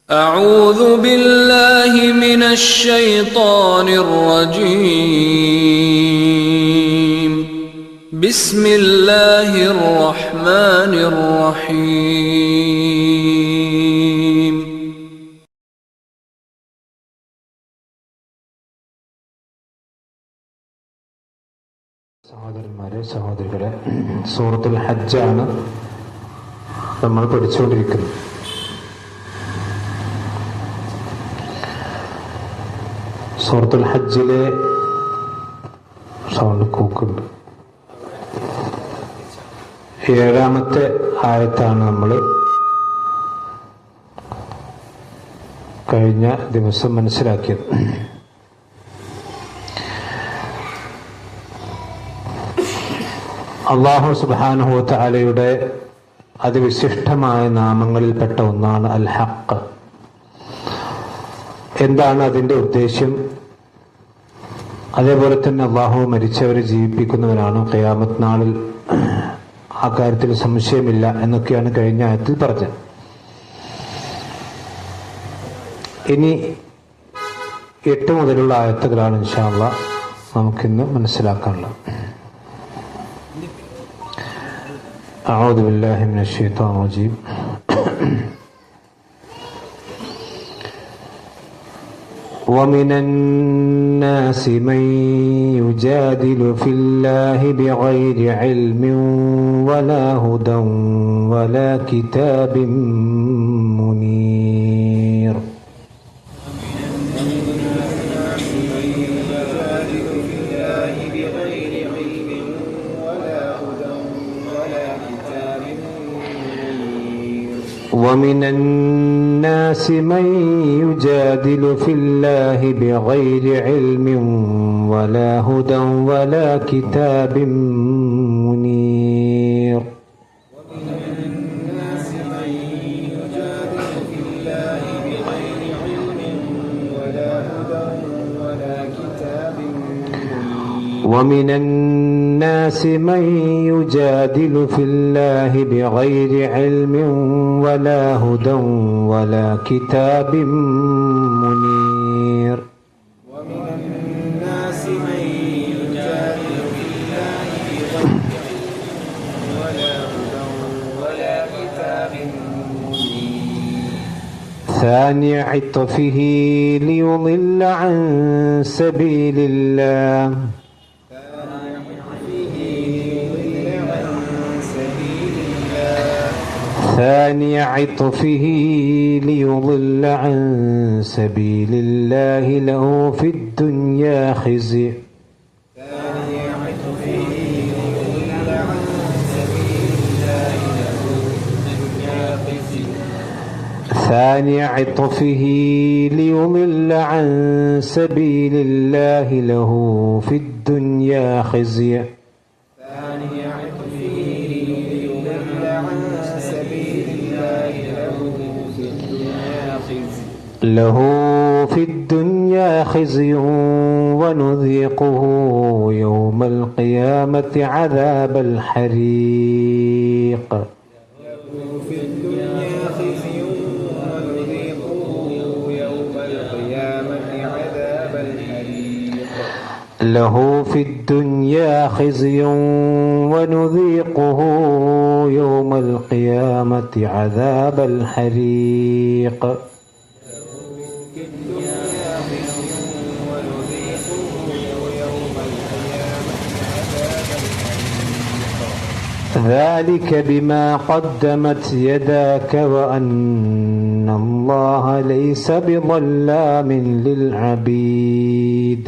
أعوذ بالله من الشيطان الرجيم. بسم الله الرحمن الرحيم. സഹോദരന്മാരെ, സഹോദരികളെ, സൂറത്തുൽ ഹജ്ജാണ് നമ്മൾ പഠിച്ചുകൊണ്ടിരിക്കുന്നത്. സൂറത്തുൽ ഹജ്ജിലെ സൗണ്ട് കൂക്കുണ്ട്. 7-ാമത്തെ ആയത്താണ് നമ്മൾ കഴിഞ്ഞ ദിവസം മനസ്സിലാക്കിയത്. അല്ലാഹു സുബ്ഹാനഹു വ തആലയുടെ അതിവിശിഷ്ടമായ നാമങ്ങളിൽപ്പെട്ട ഒന്നാണ് അൽ ഹഖ്. എന്താണ് അതിൻ്റെ ഉദ്ദേശ്യം? അതേപോലെ തന്നെ അല്ലാഹു മരിച്ചവരെ ജീവിപ്പിക്കുന്നവനാണ്. ഖിയാമത്ത് നാളിൽ ആ കാര്യത്തിൽ സംശയമില്ല എന്നൊക്കെയാണ് കഴിഞ്ഞ ആയത്തിൽ പറഞ്ഞത്. ഇനി 8 മുതലുള്ള ആയത്തുകളാണ് ഇൻഷാ അല്ലാഹ് നമുക്കിന്ന് മനസ്സിലാക്കാനുള്ളത്. أعوذ بالله من الشيطان الرجيم. ومن الناس من يجادل في الله بغير علم ولا هدى ولا كتاب منير. ومن الناس من يجادل في الله بغير علم ولا هدى ولا كتاب منير. ومن الناس من يجادل في الله بغير علم ولا هدى ولا كتاب منير. ومن الناس من يجادل في الله بغير علم ولا هدى ولا كتاب منير. ثاني عطفه ليضل عن سبيل الله. ثاني عطفه ليضل عن سبيل الله له في الدنيا خزي. ثاني عطفه ليضل عن سبيل الله له في الدنيا خزي. له في الدنيا خزي ونذيقه يوم القيامة عذاب الحريق. له في الدنيا خزي ونذيقه يوم القيامة عذاب الحريق. ذلك بما قدمت يداك وأن الله ليس بظلام للعبيد.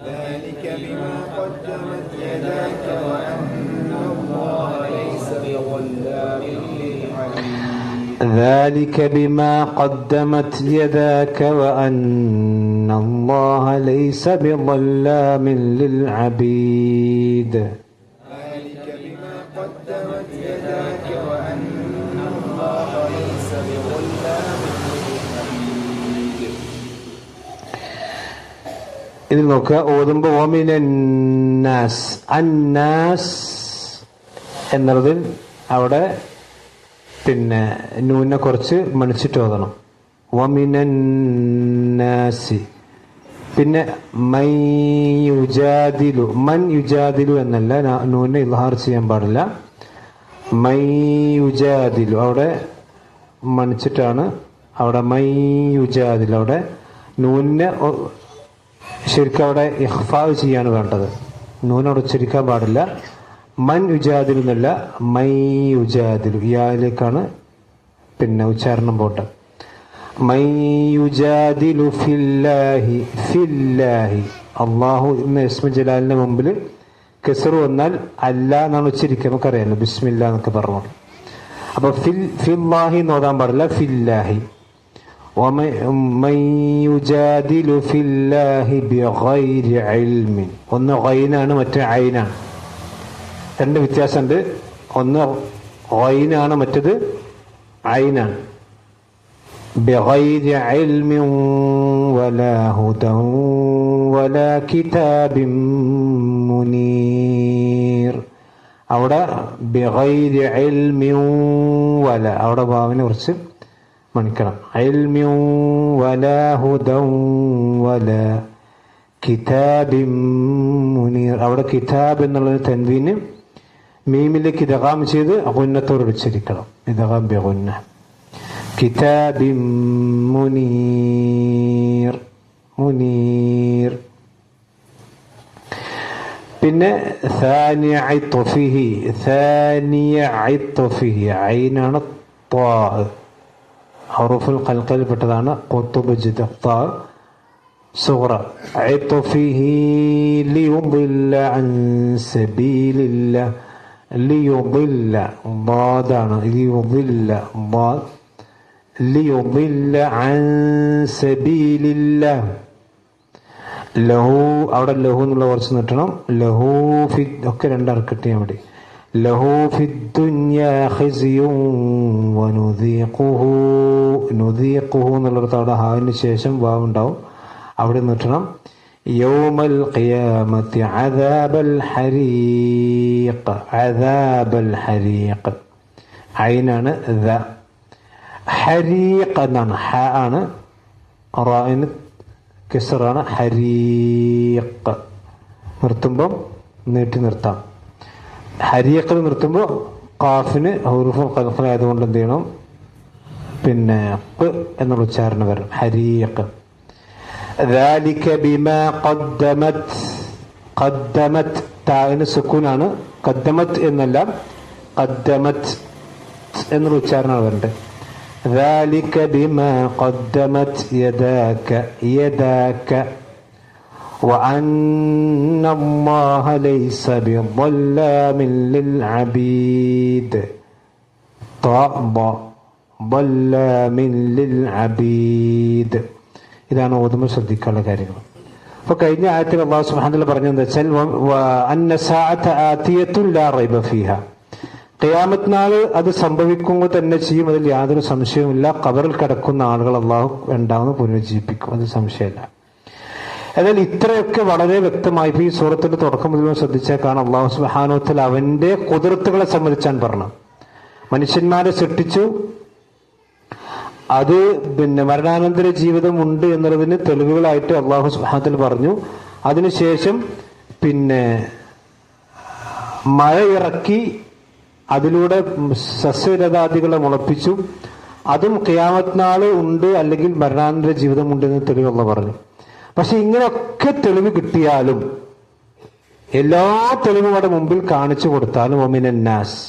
ذلك بما قدمت يداك وأن الله ليس بظلام للعبيد. ذلك بما قدمت يداك وأن الله ليس بظلام للعبيد. ഇതിൽ നോക്കുക, ഓതുമ്പോൾ ഒമിനന്നാസ്, അന്നാസ് എന്നുള്ളതിൽ അവിടെ പിന്നെ നൂനെ കുറച്ച് മണിച്ചിട്ട് ഓതണം. വമിനന്നാസി. പിന്നെ മൻ യുജാദിലു, മൻ യുജാദിലു എന്നല്ല, നൂനെ ഇൽഹാർ ചെയ്യാൻ പാടില്ല. മൻ യുജാദിലു അവിടെ മണിച്ചിട്ടാണ്, അവിടെ മൻ യുജാദിലു, അവിടെ നൂനെ ശരിക്കും അവിടെ ഇഖ്ഫാ ചെയ്യാണ് വേണ്ടത്. നൂനോട് ഉച്ചരിക്കാൻ പാടില്ല. മൻ യുജാദിലു എന്നല്ല, മൻ യുജാദിലു, യാലേക്കാണ് പിന്നെ ഉച്ചാരണം പോട്ടെ. മൻ യുജാദിലു ഫില്ലാഹി, ഫില്ലാഹി അള്ളാഹു എന്ന ഇസ്മു ജലാലിന്റെ മുമ്പിൽ കെസറ് വന്നാൽ അല്ല എന്നാണ് ഉച്ചരിക്കുക. നമുക്കറിയാലോ ബിസ്മില്ല എന്നൊക്കെ പറഞ്ഞു. അപ്പൊ ഫില്ലാഹി എന്ന് ഓതാൻ പാടില്ല, ഫില്ലാഹി. വമൻ യുജാദിലു ഫില്ലാഹി ബിഗൈരി ഇൽമിൻ. ഒന്ന് ഗൈനാണ്, മറ്റേ ഐനാണ്. രണ്ട് വ്യത്യാസമുണ്ട്. ഒന്ന് ഗൈനാണ്, മറ്റേത് ഐനാണ്. ബിഗൈരി ഇൽമിൻ വലാ ഹുദൻ വലാ കിതാബിൻ മുനീർ. അവിടെ ബിഗൈരി ഇൽമിൻ വല, അവിടെ ഭാവനെ കുറിച്ച് മണിക്കണം. ഇൽമിൻ വലാ ഹുദൻ വലാ കിതാബിൻ മുനീർ. അവിടെ കിതാബ് എന്നുള്ളൊരു തൻവീന് മീമിലേക്ക് ഇദ്ഗാം ചെയ്ത് ഗുന്നത്തോട് ഉച്ചരിക്കണം. ഇദ്ഗാം ബിഗുന്ന. കിതാബിൻ മുനീർ, മുനീർ. പിന്നെ സാനിയ ഇത്ഫിഹി, സാനിയ ഇത്ഫിഹി ഐനാണ് ത്വാ, ഹറൂഫുൽ ഖൽഖൽ പെട്ടതാണ്. ഖുതുബ് ജിദ ത്വാ സുഗ്റ. ഇത്ഫിഹി ലിയുദില്ല അൻ സബീലില്ലാഹ്, ലിയുദില്ല ളാദാണ്, ലിയുദില്ല ളാദ്, ലിയുദില്ല അൻ സബീലില്ലാഹ്. ലഹു അവിടെ ലഹു എന്നുള്ള കുറച്ച് നിട്ടണം. ലഹു ഫി ഒക്കെ രണ്ടറക്കട്ടെ അവിടെ. ലഹു ഫിദ്ദുനിയ ഖിസ്യും വനുദീഖുഹു, നുദീഖുഹു എന്നുള്ളിടത്ത് അവിടെ ഹാവിന് ശേഷം വാവ് ഉണ്ടാവും, അവിടെ നിട്ടണം. യൗമൽ ഖിയാമത്തി അദാബൽ ഹരീഖ്, അദാബൽ ഹരീഖ് ഐനാണ് ദ. ഹരീഖ് എന്നാണ്, ഹ ആണ്, റായിന് കിസറാണ്. ഹരീഖ് നിർത്തുമ്പം നീട്ടി നിർത്താം. ഹരീഖ് നിർത്തുമ്പോൾ ഖാഫിന് ഹുറൂഫുൽ ഖൽഖൽ ആയതുകൊണ്ട് എന്ത് ചെയ്യണം, പിന്നെ ഖ് എന്നുള്ള ഉച്ചാരണം വരും. ഹരീഖ്. ذلك بما قدمت, قدمت താവിന് സുക്കൂനാണ്. ഖദ്ദമത് എന്നല്ല, ഖദ്ദമത് എന്നുള്ള ഉച്ചാരണമാണ് വരേണ്ടത്. ذلك بما قدمت يداك, يداك وأن الله ليس بظلام للعبيد. ظلام للعبيد. ഇതാണ് ഓതുമ്പോൾ ശ്രദ്ധിക്കാനുള്ള കാര്യങ്ങൾ. അപ്പൊ കഴിഞ്ഞ ആയത്തിൽ അല്ലാഹു സുബ്ഹാനഹു വ തആല പറഞ്ഞതെന്ന് വെച്ചാൽ അന്ന സഅത ആതിയത്തുൻ ലാ റൈബ ഫീഹ, ഖിയാമത്ത് നാൾ അത് സംഭവിക്കുക തന്നെ ചെയ്യും, അതിൽ യാതൊരു സംശയവുമില്ല. ഖബറിൽ കിടക്കുന്ന ആളുകൾ അള്ളാഹു രണ്ടാമത് പുനരുജ്ജീവിപ്പിക്കും, അത് സംശയമില്ല. എന്നാൽ ഇത്രയൊക്കെ വളരെ വ്യക്തമായി ഈ സൂറത്തിന്റെ തുടക്കം മുതൽ ശ്രദ്ധിച്ചാൽ കാണാം അല്ലാഹു സുബ്ഹാനഹു വ തആല അവന്റെ ഖുദ്റത്തുകളെ സംബന്ധിച്ചാണ് പറഞ്ഞത്. മനുഷ്യന്മാരെ സൃഷ്ടിച്ചു, അത് പിന്നെ മരണാനന്തര ജീവിതം ഉണ്ട് എന്നുള്ളതിന് തെളിവുകളായിട്ട് അല്ലാഹു സുബ്ഹാനഹു വ തആല പറഞ്ഞു. അതിനുശേഷം പിന്നെ മഴ ഇറക്കി അതിലൂടെ സസ്യലതാദികളെ മുളപ്പിച്ചു. അതും ഖിയാമത്ത് നാൾ ഉണ്ട്, അല്ലെങ്കിൽ മരണാനന്തര ജീവിതം ഉണ്ട് എന്ന് തെളിവുള്ള പറഞ്ഞു. പക്ഷെ ഇങ്ങനെയൊക്കെ തെളിവ് കിട്ടിയാലും, എല്ലാ തെളിവുകളുടെ മുമ്പിൽ കാണിച്ചു കൊടുത്താലും, വമിനന്നാസ്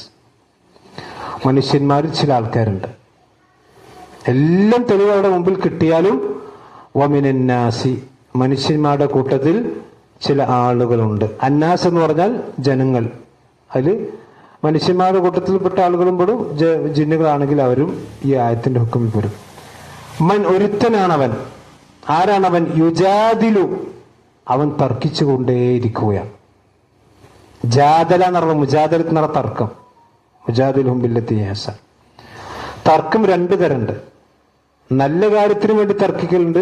മനുഷ്യന്മാരിൽ ചില ആൾക്കാരുണ്ട്. എല്ലാം തെളിവുകളുടെ മുമ്പിൽ കിട്ടിയാലും വമിനന്നാസി മനുഷ്യന്മാരുടെ കൂട്ടത്തിൽ ചില ആളുകളുണ്ട്. അന്നാസ് എന്ന് പറഞ്ഞാൽ ജനങ്ങൾ, അതിൽ മനുഷ്യന്മാരുടെ കൂട്ടത്തിൽപ്പെട്ട ആളുകളും പെടും, ജിന്നുകളാണെങ്കിൽ അവരും ഈ ആയത്തിന്റെ ഹുക്കുമിൽ പെടും. മൻ ഒരുത്തനാണവൻ. ആരാണവൻ? യുജാദിലു, അവൻ തർക്കിച്ചുകൊണ്ടേയിരിക്കുകയാണ്. ജാദല എന്ന് പറഞ്ഞ മുജാദലത്ത് എന്ന് പറഞ്ഞ തർക്കം. മുജാദിലുഹും ബില്ലത്തി ഹസൻ. തർക്കം രണ്ടു തരമുണ്ട്. നല്ല കാര്യത്തിന് വേണ്ടി തർക്കിക്കലുണ്ട്,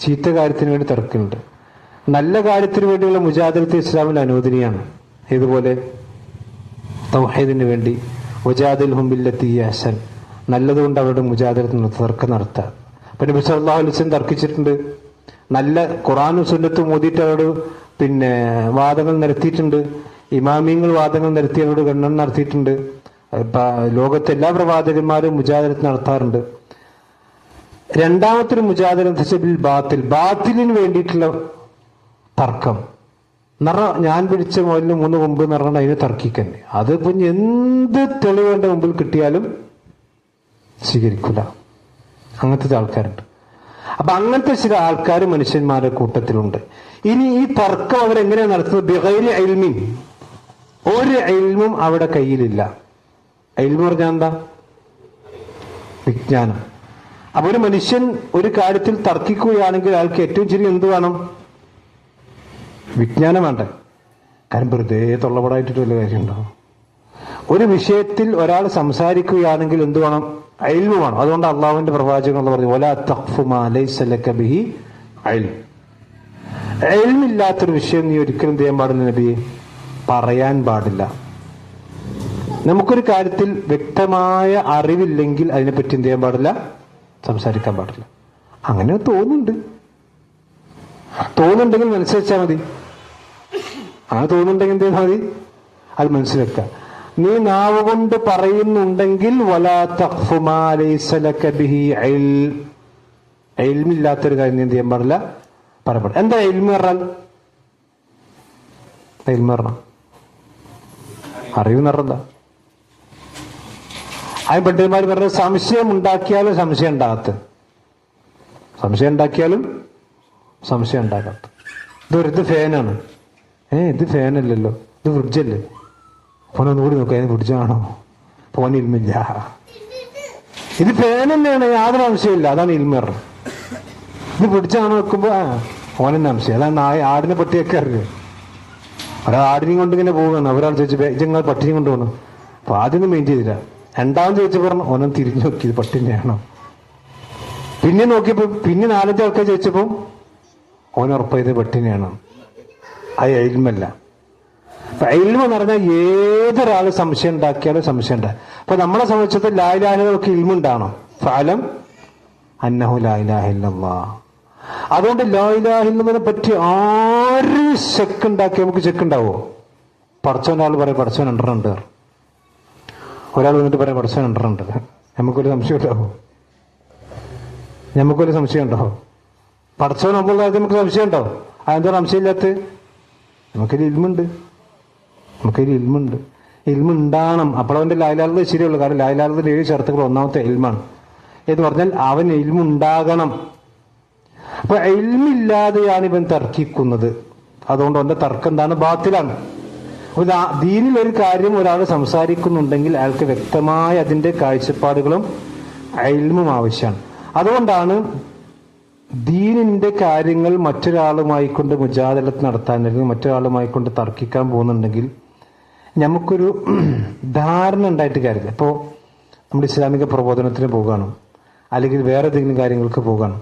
ചീത്ത കാര്യത്തിന് വേണ്ടി തർക്കലുണ്ട്. നല്ല കാര്യത്തിന് വേണ്ടിയുള്ള മുജാദലത്ത് ഇസ്ലാമിൽ അനുവദനീയാണ്. ഇതുപോലെ തൗഹീദിന് വേണ്ടി വജാദിൽഹും ബില്ലത്തി ഹസൻ, നല്ലതുകൊണ്ട് അവരുടെ മുജാദലത്ത് തർക്കം നടത്തുക. പിന്നെ നബി സല്ലല്ലാഹു അലൈഹി വസല്ലം തർക്കിച്ചിട്ടുണ്ട്. നല്ല ഖുർആനും സുന്നത്തും ഓതിയിട്ട് അവരോട് വാദങ്ങൾ നിരത്തിയിട്ടുണ്ട്. ഇമാമിയങ്ങൾ വാദങ്ങൾ നിരത്തിയവരോട് ഗണ്ണനം നടത്തിയിട്ടുണ്ട്. ലോകത്തെ എല്ലാ പ്രവാചകന്മാരും മുജാദലത്ത് നടത്താറുണ്ട്. രണ്ടാമത്തെ മുജാദല ബിൽ ബാത്തിലിന് വേണ്ടിയിട്ടുള്ള തർക്കം ഞാൻ പിടിച്ച മുതലിന് 3 കൊമ്പ് എന്ന് പറഞ്ഞാൽ അതിനെ തർക്കിക്കന്നെ. അതിപ്പോ എന്ത് തെളിവേണ്ട മുമ്പിൽ കിട്ടിയാലും സ്വീകരിക്കില്ല. അങ്ങനത്തെ ആൾക്കാരുണ്ട്. അപ്പൊ അങ്ങനത്തെ ചില ആൾക്കാർ മനുഷ്യന്മാരുടെ കൂട്ടത്തിലുണ്ട്. ഇനി ഈ തർക്കം അവരെങ്ങനെയാണ് നടത്തുന്നത്? ബിഗൈരി ഇൽമിൻ, ഒരു ഇൽമും അവിടെ കയ്യിലില്ല. ഇൽമു പറഞ്ഞാൽ എന്താ? വിജ്ഞാനം. അപ്പൊ ഒരു മനുഷ്യൻ ഒരു കാര്യത്തിൽ തർക്കിക്കുകയാണെങ്കിൽ അയാൾക്ക് ഏറ്റവും ചെറിയ എന്ത് വേണം? വിജ്ഞാനം വേണ്ട. കാരണം വെറുതെ തൊള്ളപടായിട്ട് വല്ല കാര്യമുണ്ടോ? ഒരു വിഷയത്തിൽ ഒരാൾ സംസാരിക്കുകയാണെങ്കിൽ എന്ത് വേണം? ഇൽമു വേണം. അതുകൊണ്ട് അള്ളാഹുവിന്റെ പ്രവാചകൻ പറഞ്ഞു, വലാ തഖ്ഫു മാ ലൈസ ലക ബിഹി ഇൽം. ഇൽമില്ലാത്തൊരു വിഷയം നീ ഒരിക്കലും ചെയ്യാൻ പാടില്ല നബിയെ, പറയാൻ പാടില്ല. നമുക്കൊരു കാര്യത്തിൽ വ്യക്തമായ അറിവില്ലെങ്കിൽ അതിനെപ്പറ്റി എന്ത് ചെയ്യാൻ പാടില്ല? സംസാരിക്കാൻ പാടില്ല. അങ്ങനെ തോന്നുന്നുണ്ടെങ്കിൽ മനസ്സിലാച്ചാൽ മതി. അങ്ങനെ തോന്നുന്നുണ്ടെങ്കിൽ എന്ത് ചെയ്താൽ മതി? അത് മനസ്സിലാക്കുക. നീ നാവ് കൊണ്ട് പറയുന്നുണ്ടെങ്കിൽ വലാ തഖ്ഫു മാ ലൈസ ലക ബിഹി ഇൽം. ഇൽമില്ലാത്തൊരു കാര്യം നീ എന്ത് ചെയ്യാൻ പാടില്ല? പറയാൻ പാടില്ല. എന്താ ഇൽമ് പറഞ്ഞാൽ? ഇൽമ് പറഞ്ഞ അറിവ് നിറഎന്താ? അതിന് പണ്ഡിതന്മാർ പറഞ്ഞത് സംശയം ഉണ്ടാക്കിയാലും സംശയം ഉണ്ടാകാത്ത, സംശയം ഉണ്ടാക്കിയാലും സംശയം ഉണ്ടാകാത്ത. ഇത് ഫാനാണ്. ഇത് ഫാനല്ലല്ലോ, ഇത് ഫ്രിഡ്ജല്ലേ. ഫോനൊന്നുകൂടി നോക്കുക, ഇത് ഫ്രിഡ്ജാണോ? ഫോൻ ഇൽമില്ല. ഇത് ഫാൻ തന്നെയാണ്, യാതൊരു സംശയമില്ല. അതാണ് ഇൽമർ. ഇത് ഫ്രിഡ്ജാണോ വെക്കുമ്പോ ഫോൻ തന്നെ സംശയം. അതാണ് ആടിനെ പട്ടിയൊക്കെ അറിയുക. ഒരാൾ ആടിനെയും കൊണ്ട് ഇങ്ങനെ പോവുകയാണ്. ഒരാൾ ചോദിച്ചു ഇജങ്ങൾ പട്ടിനെയും കൊണ്ട് പോകണം. അപ്പൊ ആദ്യം മെയിൻ ചെയ്തില്ല. രണ്ടാമത് ചോദിച്ചു പറഞ്ഞു ഓനം തിരിഞ്ഞു നോക്കി ഇത് പട്ടിനെയാണോ. പിന്നെ നോക്കിയപ്പോ പിന്നെ 4-5 ആൾക്കാർ ചോദിച്ചപ്പോ ഓനുറപ്പായത് പട്ടിനെയാണ്. അത് ഇൽമല്ല. അപ്പൊ ഇൽമ എന്ന് പറഞ്ഞാൽ ഏതൊരാൾ സംശയം ഉണ്ടാക്കിയാലും സംശയം ഉണ്ടാകും. അപ്പൊ നമ്മളെ സംബന്ധിച്ചിടത്തോളം ലാ ഇലാഹ ഇല്ലല്ലാഹ് ഇൽമുണ്ടാണോ? ഫഅലം അന്നഹു ലാ ഇലാഹ ഇല്ലല്ലാഹ്. അതുകൊണ്ട് ലാ ഇലാഹ ഇല്ലല്ലാഹിനെ പറ്റി ആര് ചെക്ക് ഉണ്ടാക്കി നമുക്ക് ചെക്ക് ഉണ്ടാവോ? പടച്ചോൻ്റെ ആൾ പറയും പടച്ചോൻ 2 ഉണ്ട്. ഒരാൾ വന്നിട്ട് പറയാം പടച്ചോൻ 2 ഉണ്ട്. നമുക്കൊരു സംശയം ഉണ്ടാവോ? നമുക്കൊരു സംശയം ഉണ്ടോ? പടച്ചോൻ നമ്മൾ നമുക്ക് സംശയം ഉണ്ടോ? അതെന്താ സംശയമില്ലാത്ത? നമുക്കൊരു ഇൽമുണ്ട്. ഇൽമുണ്ടാകണം. അപ്പോഴവന്റെ ലായിലാളത് ശരിയുള്ളൂ. കാരണം ലായിലാളത്തിൽ 7 ഷർത്തുകൾ ഒന്നാമത്തെ ഇൽമാണ് എന്ന് പറഞ്ഞാൽ അവൻ ഇൽമുണ്ടാകണം. അപ്പൊ ഇൽമില്ലാതെയാണ് ഇവൻ തർക്കിക്കുന്നത്. അതുകൊണ്ട് അവന്റെ തർക്കം എന്താണ്? ബാത്തിലാണ്. അപ്പൊ ദീനിൽ ഒരു കാര്യം ഒരാൾ സംസാരിക്കുന്നുണ്ടെങ്കിൽ അയാൾക്ക് വ്യക്തമായ അതിന്റെ കാഴ്ചപ്പാടുകളും ഇൽമും ആവശ്യമാണ്. അതുകൊണ്ടാണ് ദീനിന്റെ കാര്യങ്ങൾ മറ്റൊരാളുമായി കൊണ്ട് മുജാദലത്ത് നടത്താൻ അല്ലെങ്കിൽ മറ്റൊരാളുമായി കൊണ്ട് തർക്കിക്കാൻ പോകുന്നുണ്ടെങ്കിൽ നമുക്കൊരു ധാരണ ഉണ്ടായിട്ട് കാര്യമില്ല. ഇപ്പോൾ നമ്മുടെ ഇസ്ലാമിക പ്രബോധനത്തിന് പോകുകയാണ്, അല്ലെങ്കിൽ വേറെ ഏതെങ്കിലും കാര്യങ്ങൾക്ക് പോകുകയാണ്,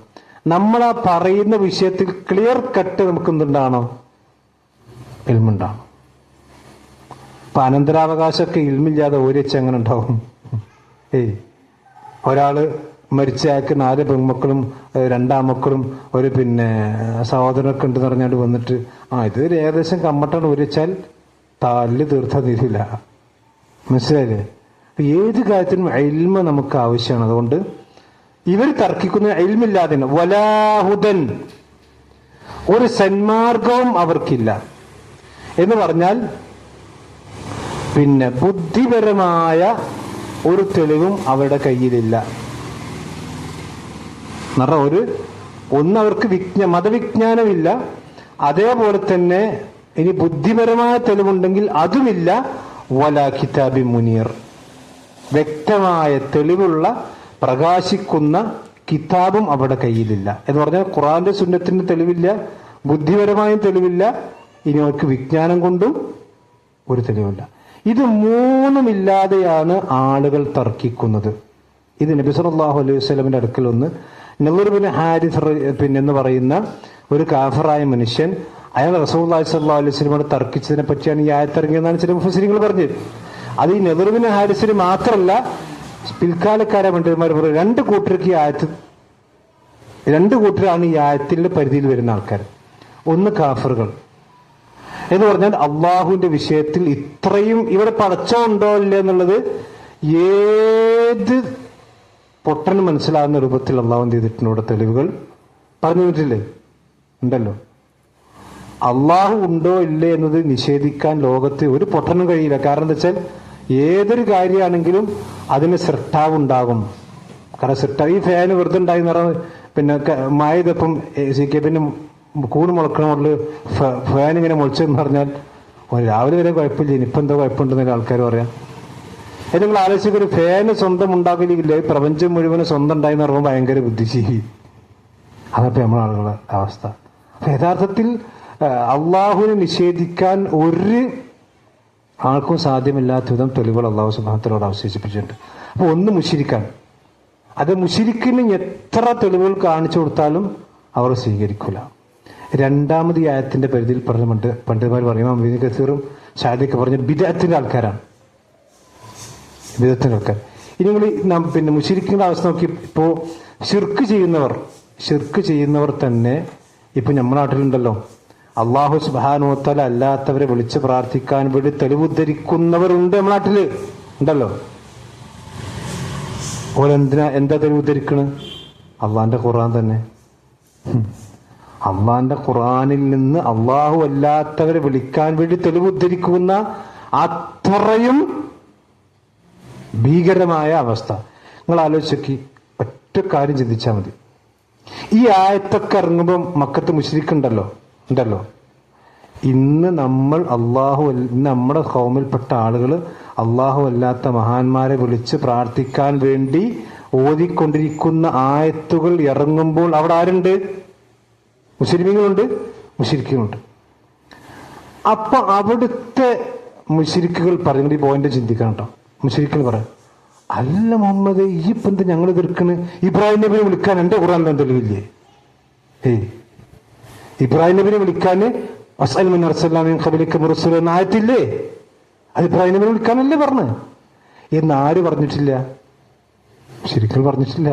നമ്മൾ ആ പറയുന്ന വിഷയത്തിൽ ക്ലിയർ കട്ട് നമുക്ക് എന്തുണ്ടാണോ? ഇൽമുണ്ടാണ്. ഇപ്പൊ അനന്തരാവകാശമൊക്കെ ഇൽമില്ലാതെ ഓരിച്ച് എങ്ങനെ ഉണ്ടാവും? ഒരാള് മരിച്ച അയാൾക്ക് 4 പെൺമക്കളും 2 ആൺമക്കളും ഒരു സഹോദരനൊക്കെ ഉണ്ടെന്ന് പറഞ്ഞാണ്ട് വന്നിട്ട് ഇത് ഏകദേശം കമ്മട്ടാണ് ഒരിച്ചാൽ തല്ല് തീർത്താൻ തീരില്ല. മനസ്സിലായില്ലേ? ഏത് കാര്യത്തിനും ഇൽമ നമുക്ക് ആവശ്യമാണ്. അതുകൊണ്ട് ഇവർ തർക്കിക്കുന്ന ഇൽമില്ലാതെ വലാഹുദൻ, ഒരു സന്മാർഗവും അവർക്കില്ല എന്ന് പറഞ്ഞാൽ ബുദ്ധിപരമായ ഒരു തെളിവും അവരുടെ കയ്യിലില്ല. അവർക്ക് മതവിജ്ഞാനമില്ല. അതേപോലെ തന്നെ ഇനി ബുദ്ധിപരമായ തെളിവുണ്ടെങ്കിൽ അതുമില്ല. വലാ കിതാബി മുനീർ, വ്യക്തമായ തെളിവുള്ള പ്രകാശിക്കുന്ന കിതാബും അവിടെ കയ്യിലില്ല. എന്ന് പറഞ്ഞാൽ ഖുർആന്റെ സുന്നത്തിന്റെ തെളിവില്ല, ബുദ്ധിപരമായ തെളിവില്ല, ഇനി അവർക്ക് വിജ്ഞാനം കൊണ്ടും ഒരു തെളിവില്ല. ഇത് 3ഉമില്ലാതെയാണ് ആളുകൾ തർക്കിക്കുന്നത്. ഇത് നബി സല്ലല്ലാഹു അലൈഹി വസല്ലമിന്റെ അടുക്കൽ ഒന്ന് നളർ ബിൻ ഹാരിസ് എന്ന് പറയുന്ന ഒരു കാഫിറായ മനുഷ്യൻ, അയാൾ റസൂലുള്ളാഹി സ്വല്ലല്ലാഹു അലൈഹി വസല്ലമയോട് തർക്കിച്ചതിനെ പറ്റിയാണ് ഈ ആയത്തിറങ്ങിയെന്നാണ് ചില മുഫസ്സിറുകൾ പറഞ്ഞത്. അത് ഈ നളർ ബിൻ ഹാരിസിന് മാത്രമല്ല, പിൽക്കാലക്കാരെ പണ്ഡിതന്മാർ പറയും 2 കൂട്ടർക്ക് ഈ ആയത്ത് രണ്ട് കൂട്ടരാണ് ഈ ആയത്തിന്റെ പരിധിയിൽ വരുന്ന ആൾക്കാർ. ഒന്ന് കാഫിറുകൾ എന്ന് പറഞ്ഞാൽ അള്ളാഹുവിന്റെ വിഷയത്തിൽ ഇത്രയും ഇവിടെ പടച്ചോ ഉണ്ടോ ഇല്ല എന്നുള്ളത് ഏത് പൊട്ടന് മനസ്സിലാകുന്ന രൂപത്തിൽ അള്ളാഹു എന്ത് ചെയ്തിട്ടുണ്ട്? തെളിവുകൾ പറഞ്ഞു തന്നിട്ടില്ലേ? ഉണ്ടല്ലോ. അള്ളാഹു ഉണ്ടോ ഇല്ലേ എന്നത് നിഷേധിക്കാൻ ലോകത്ത് ഒരു പൊട്ടനും കഴിയില്ല. കാരണം എന്താ വെച്ചാൽ ഏതൊരു കാര്യമാണെങ്കിലും അതിന് സൃഷ്ടാവ് ഉണ്ടാകും. കാരണം സൃഷ്ടാവ് ഈ ഫാന് വെറുതെ ഉണ്ടായി എന്ന് പറഞ്ഞാൽ പിന്നെ മഴ ഇതപ്പം പിന്നെ കൂണ് മുളക്കണമുള്ള ഫാൻ ഇങ്ങനെ മുളച്ചെന്ന് പറഞ്ഞാൽ രാവിലെ വരെ കുഴപ്പമില്ല, ഇനിയിപ്പോൾ എന്തോ കുഴപ്പമുണ്ടെന്നൊക്കെ ആൾക്കാർ പറയാം. അത് നിങ്ങൾ ആലോചിച്ച ഒരു ഫാന് സ്വന്തം ഉണ്ടാക്കിയില്ലേ, പ്രപഞ്ചം മുഴുവനും സ്വന്തം ഉണ്ടായി എന്ന് പറയുമ്പോൾ ഭയങ്കര ബുദ്ധിജീവി. അതപ്പോൾ നമ്മളെ ആളുകളുടെ അവസ്ഥ. യഥാർത്ഥത്തിൽ അള്ളാഹുവിനെ നിഷേധിക്കാൻ ഒരു ആൾക്കും സാധ്യമല്ലാത്ത വിധം തെളിവുകൾ അള്ളാഹു സുബ്ഹാനഹു അവശേഷിപ്പിച്ചിട്ടുണ്ട്. അപ്പൊ ഒന്ന് മുശ്രിക്കാൻ, അത് മുശ്രിക്കിന് എത്ര തെളിവുകൾ കാണിച്ചു കൊടുത്താലും അവർ സ്വീകരിക്കൂല. രണ്ടാമത് ഈ ആയത്തിന്റെ പരിധിയിൽ പറഞ്ഞുകൊണ്ട് പണ്ഡിതന്മാർ പറയുമ്പോൾ ഇബ്നു കസീറും ഷാദിയൊക്കെ പറഞ്ഞ ബിദ്അത്തിന്റെ ആൾക്കാരാണ്. ബിദ്അത്തിന്റെ ആൾക്കാർ. ഇനി നിങ്ങൾ പിന്നെ മുശ്രിക്കിന്റെ അവസ്ഥ നോക്കി, ഇപ്പോ ശിർക്ക് ചെയ്യുന്നവർ തന്നെ ഇപ്പൊ നമ്മുടെ നാട്ടിലുണ്ടല്ലോ, അള്ളാഹു സുബ്ഹാനഹു വ തആല അല്ലാത്തവരെ വിളിച്ച് പ്രാർത്ഥിക്കാൻ വേണ്ടി തെളിവുദ്ധരിക്കുന്നവരുണ്ട് നമ്മുടെ നാട്ടില് ഉണ്ടല്ലോ. എന്താ തെളിവുദ്ധരിക്കണ്? അള്ളാന്റെ ഖുർആൻ തന്നെ. അള്ളാന്റെ ഖുർആനിൽ നിന്ന് അള്ളാഹു അല്ലാത്തവരെ വിളിക്കാൻ വേണ്ടി തെളിവുദ്ധരിക്കുന്ന അത്രയും ഭീകരമായ അവസ്ഥ. നിങ്ങൾ ആലോചിച്ചോക്കി, ഒറ്റ കാര്യം ചിന്തിച്ചാൽ മതി. ഈ ആയത്തൊക്കെ ഇറങ്ങുമ്പോൾ മക്കത്ത് മുശ്രിക്കുണ്ടല്ലോ. ഇന്ന് നമ്മുടെ ഖൗമിൽപ്പെട്ട ആളുകൾ അള്ളാഹു അല്ലാത്ത മഹാന്മാരെ വിളിച്ച് പ്രാർത്ഥിക്കാൻ വേണ്ടി ഓതിക്കൊണ്ടിരിക്കുന്ന ആയത്തുകൾ ഇറങ്ങുമ്പോൾ അവിടെ ആരുണ്ട്? മുസ്ലിമീങ്ങളുണ്ട്, മുശ്രിക്കുകളുണ്ട്. അപ്പൊ അവിടുത്തെ മുശ്രിക്കുകൾ പറയുന്നത് ഈ പോയിന്റ് ചിന്തിക്കണം കേട്ടോ. മുശ്രിക്കുകൾ പറയാം, അല്ല മുഹമ്മദ്, ഈ ഇപ്പം എന്താ ഞങ്ങൾ എതിർക്കണ്? ഇബ്രാഹിം നബിനെ വിളിക്കാൻ എന്റെ ഖുർആൻ തെളിവില്ലേ? ഇബ്രാഹിം നബിനെ വിളിക്കാൻ എന്ന ആയത്തില്ലേ? അത് ഇബ്രാഹിം നബിനെ വിളിക്കാനല്ലേ പറഞ്ഞ്? എന്നാര് പറഞ്ഞിട്ടില്ല? ശരിക്കും പറഞ്ഞിട്ടില്ല.